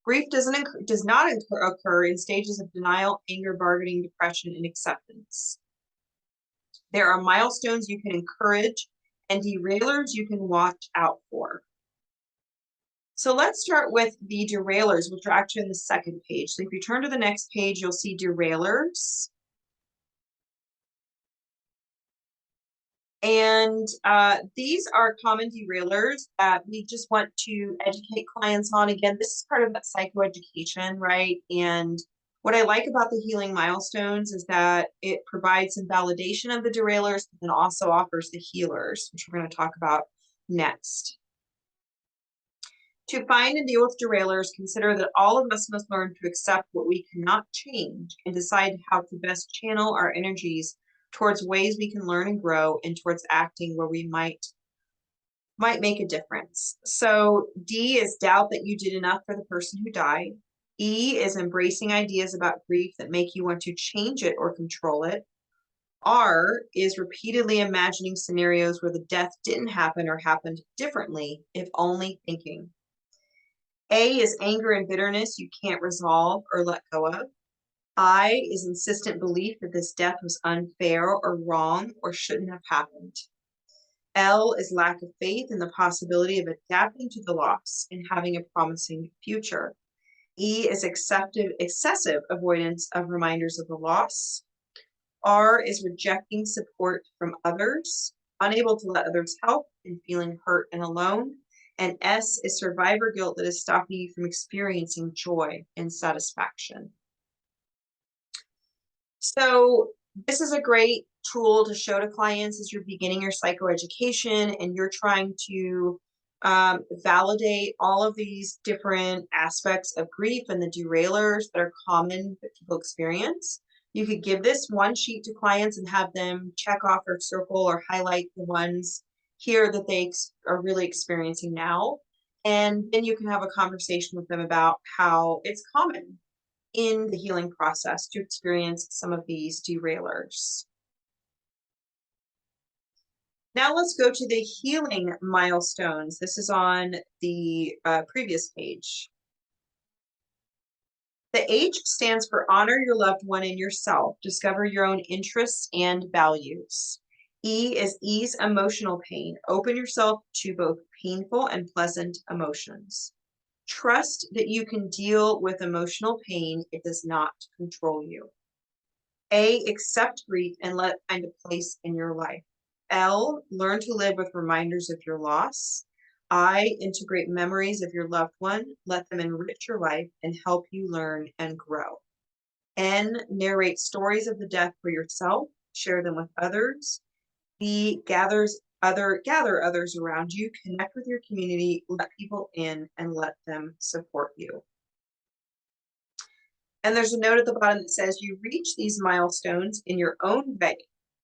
Grief does not occur in stages of denial, anger, bargaining, depression, and acceptance. There are milestones you can encourage and derailers you can watch out for. So let's start with the derailers, which are actually on the second page. So if you turn to the next page, you'll see derailers. And these are common derailers that we just want to educate clients on. Again, this is part of that psychoeducation, right? And what I like about the healing milestones is that it provides some validation of the derailers and also offers the healers, which we're going to talk about next. To find and deal with derailers, consider that all of us must learn to accept what we cannot change and decide how to best channel our energies towards ways we can learn and grow and towards acting where we might make a difference. So D is doubt that you did enough for the person who died. E is embracing ideas about grief that make you want to change it or control it. R is repeatedly imagining scenarios where the death didn't happen or happened differently, if only thinking. A is anger and bitterness you can't resolve or let go of. I is insistent belief that this death was unfair or wrong or shouldn't have happened. L is lack of faith in the possibility of adapting to the loss and having a promising future. E is excessive avoidance of reminders of the loss. R is rejecting support from others, unable to let others help and feeling hurt and alone. And S is survivor guilt that is stopping you from experiencing joy and satisfaction. So this is a great tool to show to clients as you're beginning your psychoeducation and you're trying to validate all of these different aspects of grief and the derailers that are common that people experience. You could give this one sheet to clients and have them check off or circle or highlight the ones here that they are really experiencing now. And then you can have a conversation with them about how it's common in the healing process to experience some of these derailers. Now let's go to the healing milestones. This is on the previous page. The H stands for honor your loved one and yourself. Discover your own interests and values. E is ease emotional pain. Open yourself to both painful and pleasant emotions. Trust that you can deal with emotional pain. It does not control you. A, accept grief and let it find a place in your life. L, learn to live with reminders of your loss. I, integrate memories of your loved one. Let them enrich your life and help you learn and grow. N, narrate stories of the death for yourself. Share them with others. B, gather others around you. Connect with your community. Let people in and let them support you. And there's a note at the bottom that says you reach these milestones in your own way,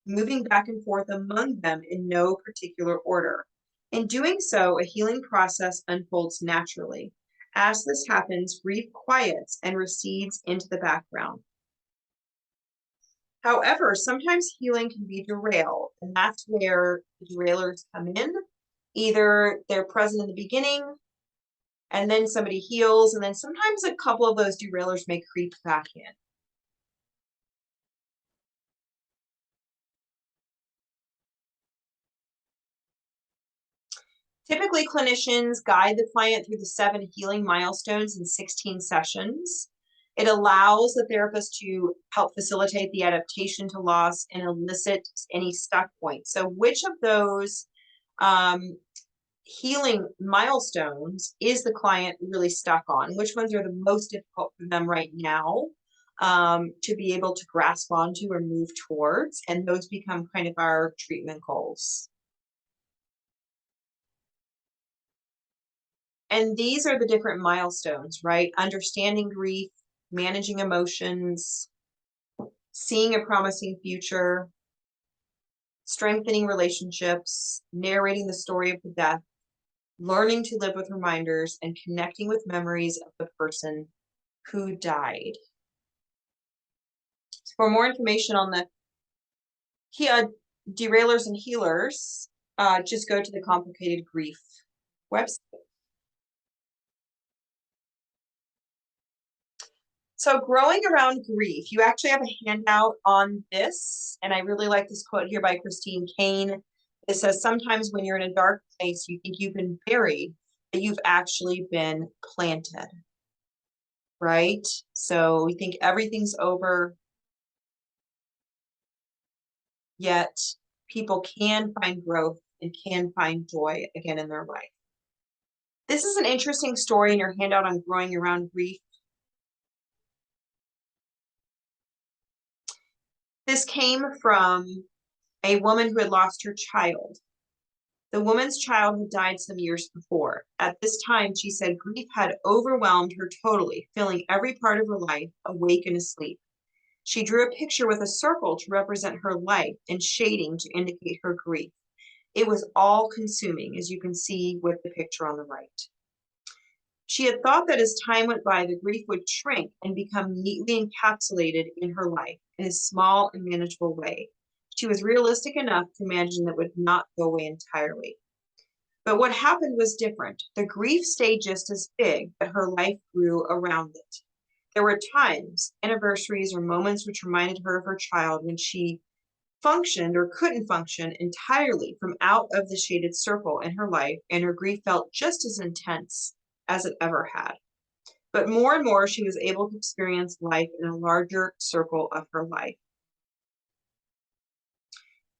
moving back and forth among them in no particular order. In doing so, a healing process unfolds naturally. As this happens, grief quiets and recedes into the background. However, sometimes healing can be derailed, and that's where the derailers come in. Either they're present in the beginning, and then somebody heals, and then sometimes a couple of those derailers may creep back in. Typically, clinicians guide the client through the 7 healing milestones in 16 sessions. It allows the therapist to help facilitate the adaptation to loss and elicit any stuck points. So which of those healing milestones is the client really stuck on? Which ones are the most difficult for them right now to be able to grasp onto or move towards? And those become kind of our treatment goals. And these are the different milestones, right? Understanding grief, managing emotions, seeing a promising future, strengthening relationships, narrating the story of the death, learning to live with reminders, and connecting with memories of the person who died. For more information on the derailers and healers, just go to the Complicated Grief website. So growing around grief, you actually have a handout on this, and I really like this quote here by Christine Kane. It says, sometimes when you're in a dark place, you think you've been buried, but you've actually been planted, right? So we think everything's over, yet people can find growth and can find joy again in their life. This is an interesting story in your handout on growing around grief. This came from a woman who had lost her child. The woman's child had died some years before. At this time, she said grief had overwhelmed her totally, filling every part of her life, awake and asleep. She drew a picture with a circle to represent her life and shading to indicate her grief. It was all consuming, as you can see with the picture on the right. She had thought that as time went by, the grief would shrink and become neatly encapsulated in her life in a small and manageable way. She was realistic enough to imagine that it would not go away entirely. But what happened was different. The grief stayed just as big, but her life grew around it. There were times, anniversaries, or moments which reminded her of her child when she functioned or couldn't function entirely from out of the shaded circle in her life, and her grief felt just as intense as it ever had. But more and more, she was able to experience life in a larger circle of her life.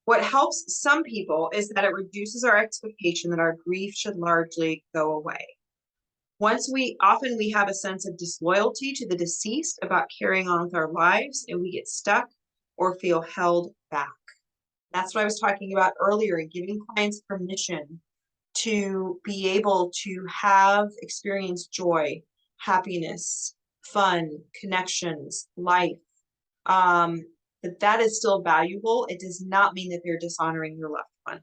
What helps some people is that it reduces our expectation that our grief should largely go away. Often we have a sense of disloyalty to the deceased about carrying on with our lives, and we get stuck or feel held back. That's what I was talking about earlier, giving clients permission to be able to experience joy, happiness, fun, connections, life. That is still valuable. It does not mean that they're dishonoring your loved one.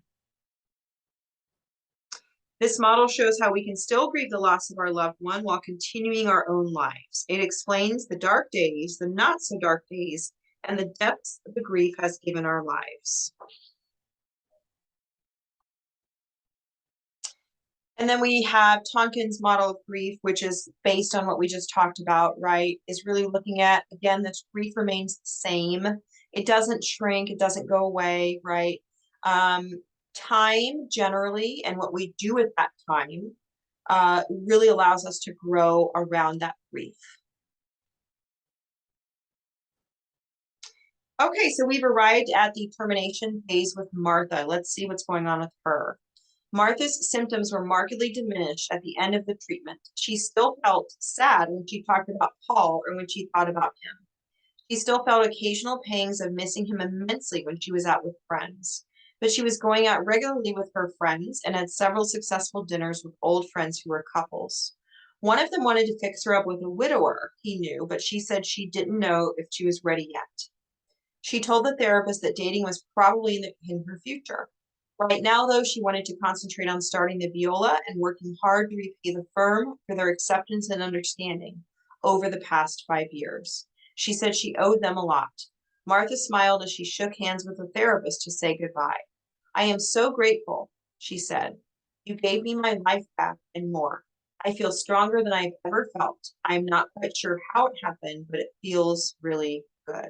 This model shows how we can still grieve the loss of our loved one while continuing our own lives. It explains the dark days, the not so dark days, and the depths the grief has given our lives. And then we have Tonkin's model of grief, which is based on what we just talked about, right? Is really looking at, again, this grief remains the same. It doesn't shrink, it doesn't go away, right? Time generally, and what we do at that time really allows us to grow around that grief. Okay, so we've arrived at the termination phase with Martha. Let's see what's going on with her. Martha's symptoms were markedly diminished at the end of the treatment. She still felt sad when she talked about Paul or when she thought about him. She still felt occasional pangs of missing him immensely when she was out with friends. But she was going out regularly with her friends and had several successful dinners with old friends who were couples. One of them wanted to fix her up with a widower he knew, but she said she didn't know if she was ready yet. She told the therapist that dating was probably in her future. Right now, though, she wanted to concentrate on starting the viola and working hard to repay the firm for their acceptance and understanding over the past 5 years. She said she owed them a lot. Martha smiled as she shook hands with the therapist to say goodbye. I am so grateful, she said. You gave me my life back and more. I feel stronger than I've ever felt. I'm not quite sure how it happened, but it feels really good.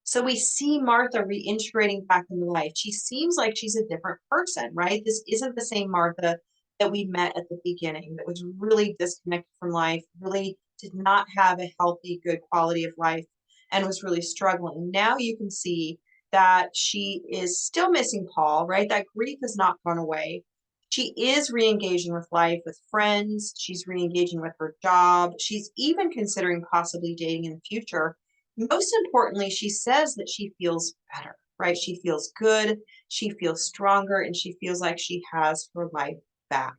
So we see Martha reintegrating back into life. She seems like she's a different person, right? This isn't the same Martha that we met at the beginning, that was really disconnected from life, really did not have a healthy, good quality of life, and was really struggling. Now you can see that she is still missing Paul, right? That grief has not gone away. She is re-engaging with life, with friends. She's re-engaging with her job. She's even considering possibly dating in the future. Most importantly, she says that she feels better, right? She feels good, she feels stronger, and she feels like she has her life back.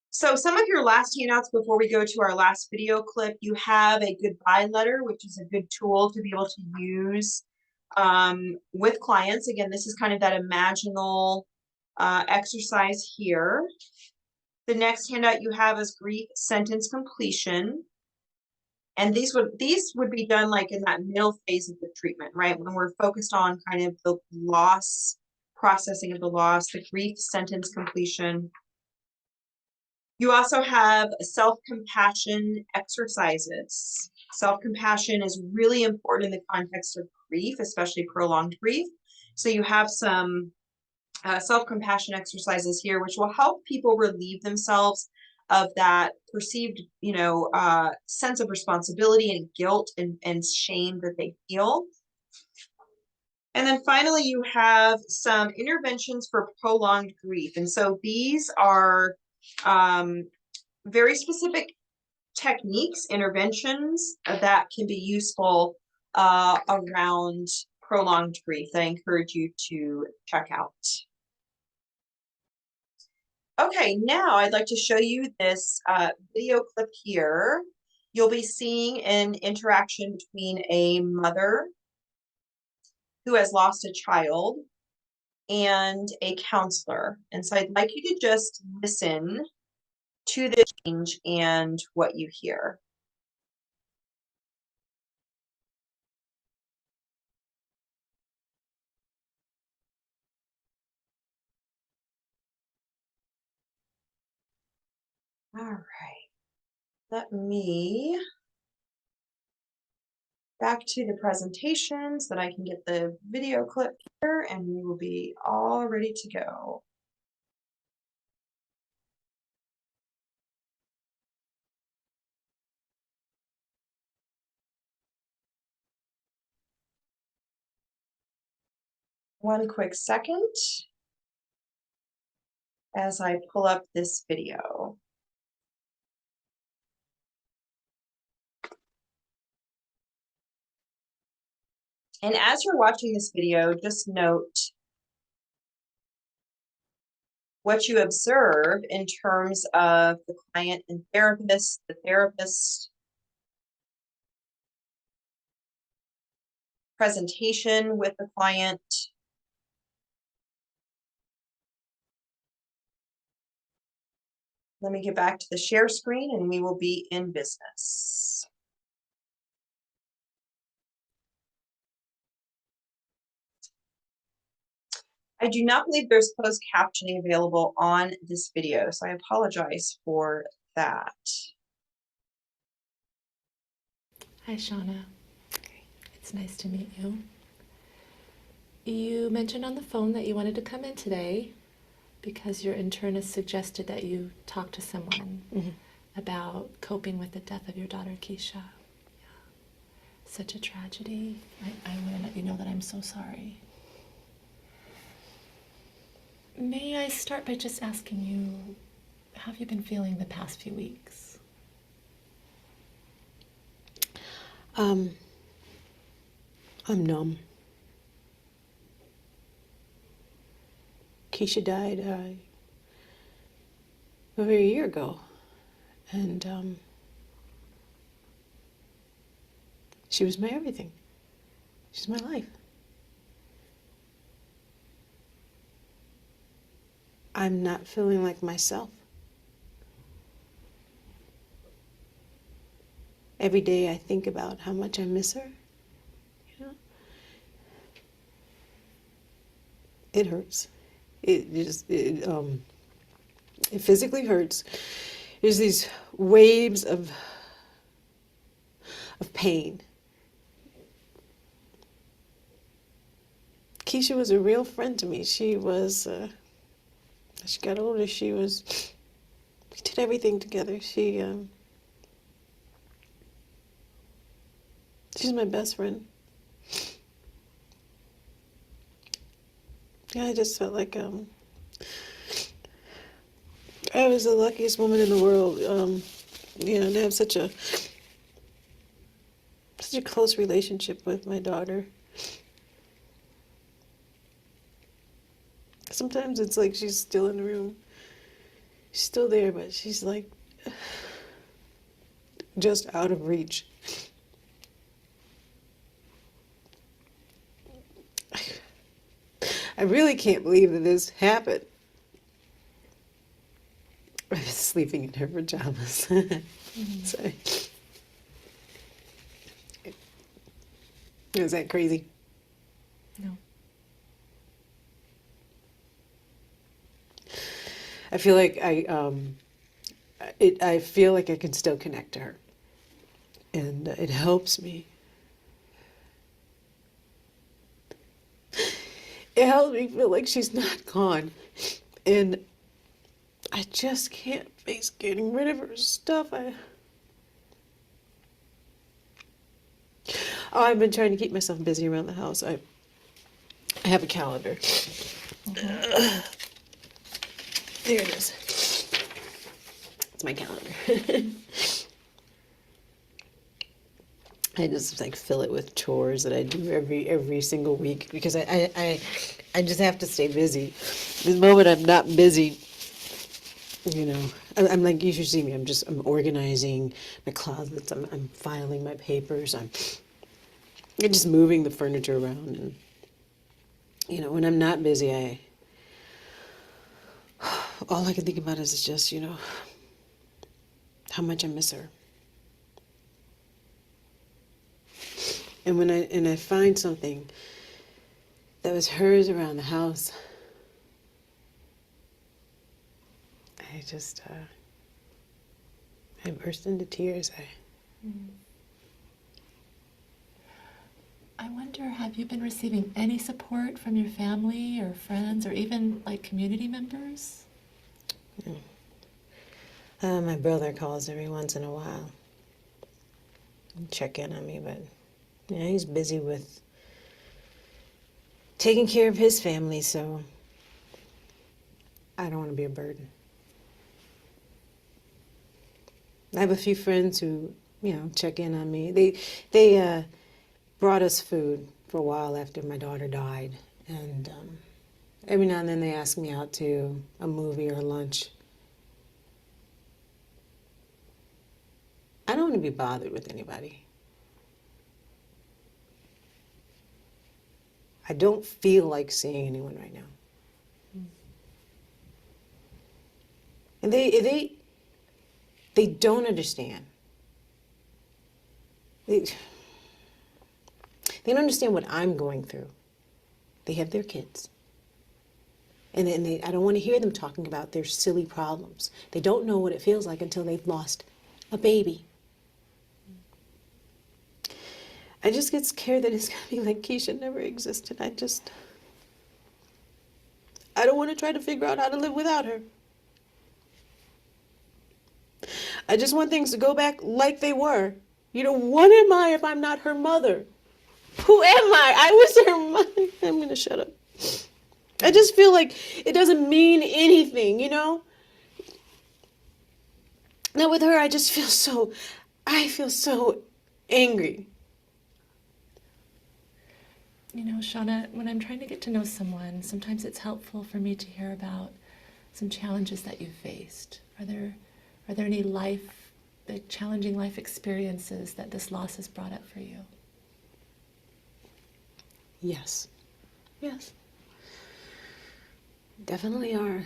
So some of your last handouts before we go to our last video clip, you have a goodbye letter, which is a good tool to be able to use with clients. Again, this is kind of that imaginal exercise here. The next handout you have is grief sentence completion. And these would be done like in that middle phase of the treatment, right? When we're focused on kind of the loss, processing of the loss, the grief sentence completion. You also have self-compassion exercises. Self-compassion is really important in the context of grief, especially prolonged grief. So you have some self-compassion exercises here, which will help people relieve themselves of that perceived, sense of responsibility and guilt and shame that they feel. And then finally, you have some interventions for prolonged grief. And so these are very specific techniques, interventions that can be useful around prolonged grief that I encourage you to check out. Okay, now I'd like to show you this video clip here. You'll be seeing an interaction between a mother who has lost a child and a counselor. And so I'd like you to just listen to the change and what you hear. All right, let me back to the presentation so that I can get the video clip here and we will be all ready to go. One quick second as I pull up this video. And as you're watching this video, just note what you observe in terms of the client and therapist, the therapist presentation with the client. Let me get back to the share screen and we will be in business. I do not believe there's closed captioning available on this video, so I apologize for that. Hi, Shauna. It's nice to meet you. You mentioned on the phone that you wanted to come in today because your internist suggested that you talk to someone about coping with the death of your daughter, Keisha. Yeah. Such a tragedy. I want to let you know that I'm so sorry. May I start by just asking you, how have you been feeling the past few weeks? I'm numb. Keisha died. over a year ago. And she was my everything. She's my life. I'm not feeling like myself. Every day I think about how much I miss her. You know? It hurts. It physically hurts. There's these waves of pain. Keisha was a real friend to me. She was, as she got older, we did everything together. She's my best friend. Yeah, I just felt like I was the luckiest woman in the world, you know, to have such a close relationship with my daughter. Sometimes it's like she's still in the room. She's still there, but she's like just out of reach. I really can't believe that this happened. I was sleeping in her pajamas. Sorry. Is that crazy? No. I feel like I feel like I can still connect to her, and it helps me. It helps me feel like she's not gone, and I just can't face getting rid of her stuff. I've been trying to keep myself busy around the house. I have a calendar. Mm-hmm. There it is. It's my calendar. I just like fill it with chores that I do every single week because I just have to stay busy. The moment I'm not busy, you know, I'm like, you should see me. I'm organizing my closets. I'm filing my papers. I'm just moving the furniture around. And you know, when I'm not busy, all I can think about is just, you know, how much I miss her. And when I find something that was hers around the house, I burst into tears. I wonder, have you been receiving any support from your family or friends or even like community members? My brother calls every once in a while and check in on me, but yeah, he's busy with taking care of his family, so I don't want to be a burden. I have a few friends who, you know, check in on me. They brought us food for a while after my daughter died, and every now and then they ask me out to a movie or lunch. I don't want to be bothered with anybody. I don't feel like seeing anyone right now. And they don't understand. They don't understand what I'm going through. They have their kids. And I don't want to hear them talking about their silly problems. They don't know what it feels like until they've lost a baby. I just get scared that it's going to be like Keisha never existed. I don't want to try to figure out how to live without her. I just want things to go back like they were. You know, what am I if I'm not her mother? Who am I? I was her mother. I'm going to shut up. I just feel like it doesn't mean anything, you know? Now with her, I feel so angry. You know, Shauna, when I'm trying to get to know someone, sometimes it's helpful for me to hear about some challenges that you've faced. Are there any big challenging life experiences that this loss has brought up for you? Yes. Yes. Definitely are.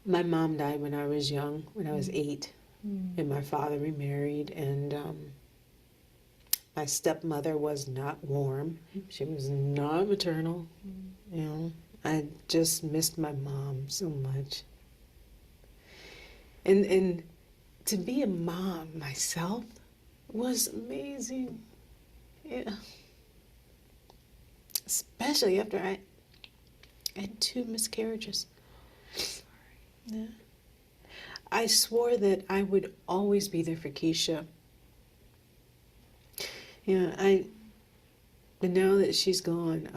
My mom died when I was young, when I was 8, and my father remarried, and my stepmother was not warm. She was not maternal. You know, I just missed my mom so much. And to be a mom myself was amazing. Yeah. Especially after I had 2 miscarriages. Yeah. I swore that I would always be there for Keisha. Yeah, but now that she's gone,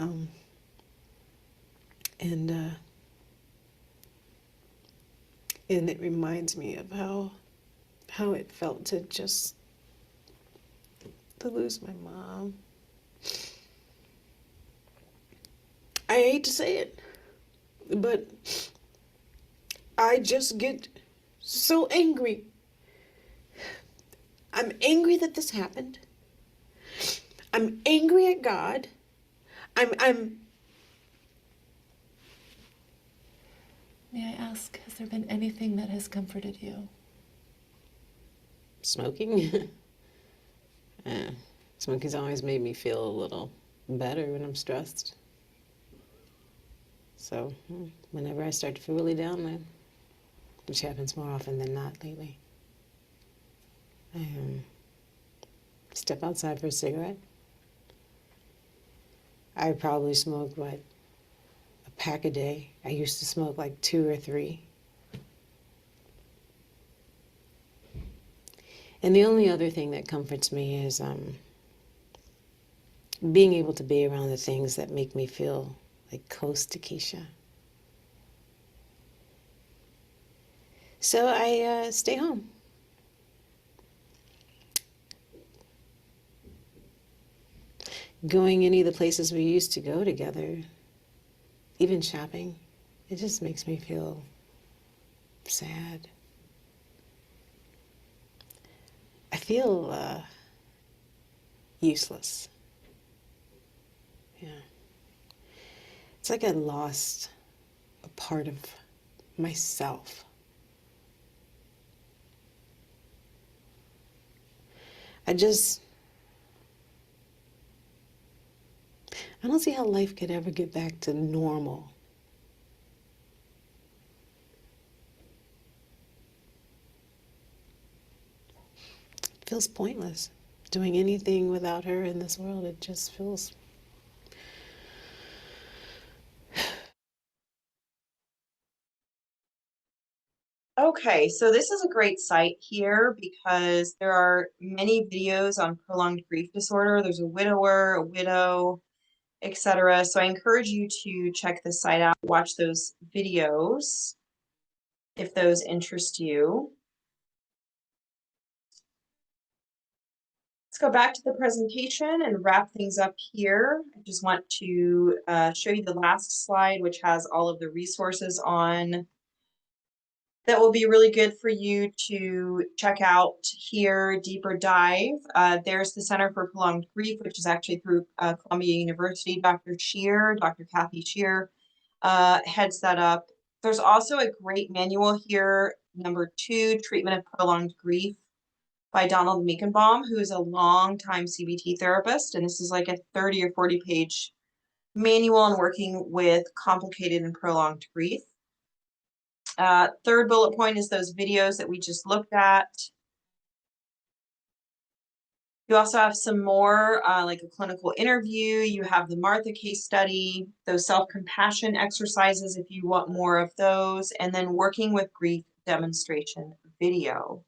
and it reminds me of how it felt to lose my mom. I hate to say it, but I just get so angry. I'm angry that this happened. I'm angry at God. I'm May I ask, has there been anything that has comforted you? smoking. Smoking's always made me feel a little better when I'm stressed. So whenever I start to feel really down, which happens more often than not lately, I step outside for a cigarette. I probably smoke, a pack a day. I used to smoke like 2 or 3. And the only other thing that comforts me is being able to be around the things that make me feel like close to Keisha. So I stay home. Going any of the places we used to go together, even shopping, it just makes me feel sad. I feel useless. Yeah. It's like I lost a part of myself. I don't see how life could ever get back to normal. It feels pointless. Doing anything without her in this world, it just feels... Okay, so this is a great site here because there are many videos on prolonged grief disorder. There's a widower, a widow, etc. So I encourage you to check this site out, watch those videos if those interest you. Let's go back to the presentation and wrap things up here. I just want to show you the last slide, which has all of the resources on that will be really good for you to check out here, deeper dive. There's the Center for Prolonged Grief, which is actually through Columbia University. Dr. Kathy Shear, heads that up. There's also a great manual here, number 2, Treatment of Prolonged Grief by Donald Meekenbaum, who is a longtime CBT therapist. And this is like a 30 or 40 page manual on working with complicated and prolonged grief. Third bullet point is those videos that we just looked at. You also have some more, like a clinical interview. You have the Martha case study, those self-compassion exercises if you want more of those, and then working with grief demonstration video.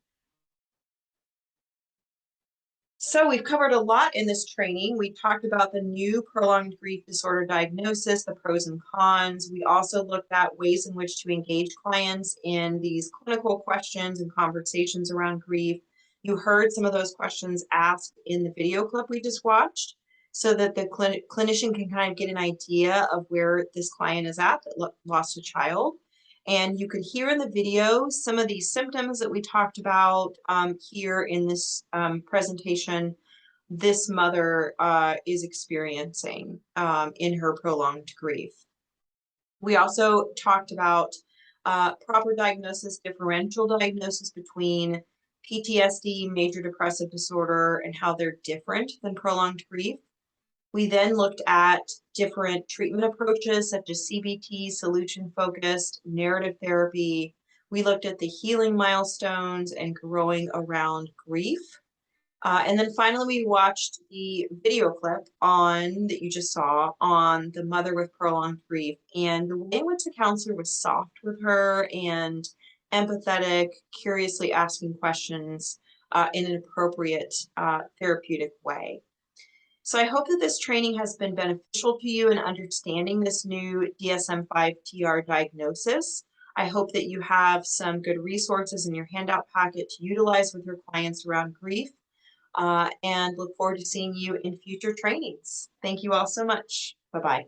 So we've covered a lot in this training. We talked about the new prolonged grief disorder diagnosis, the pros and cons. We also looked at ways in which to engage clients in these clinical questions and conversations around grief. You heard some of those questions asked in the video clip we just watched so that the clinician can kind of get an idea of where this client is at that lost a child. And you could hear in the video some of these symptoms that we talked about here in this presentation this mother is experiencing in her prolonged grief. We also talked about proper diagnosis, differential diagnosis between PTSD, major depressive disorder, and how they're different than prolonged grief. We then looked at different treatment approaches such as CBT, solution-focused, narrative therapy. We looked at the healing milestones and growing around grief. And then finally, we watched the video clip that you just saw on the mother with prolonged grief, and the way in which the counselor was soft with her and empathetic, curiously asking questions in an appropriate therapeutic way. So I hope that this training has been beneficial to you in understanding this new DSM-5 TR diagnosis. I hope that you have some good resources in your handout packet to utilize with your clients around grief, and look forward to seeing you in future trainings. Thank you all so much. Bye-bye.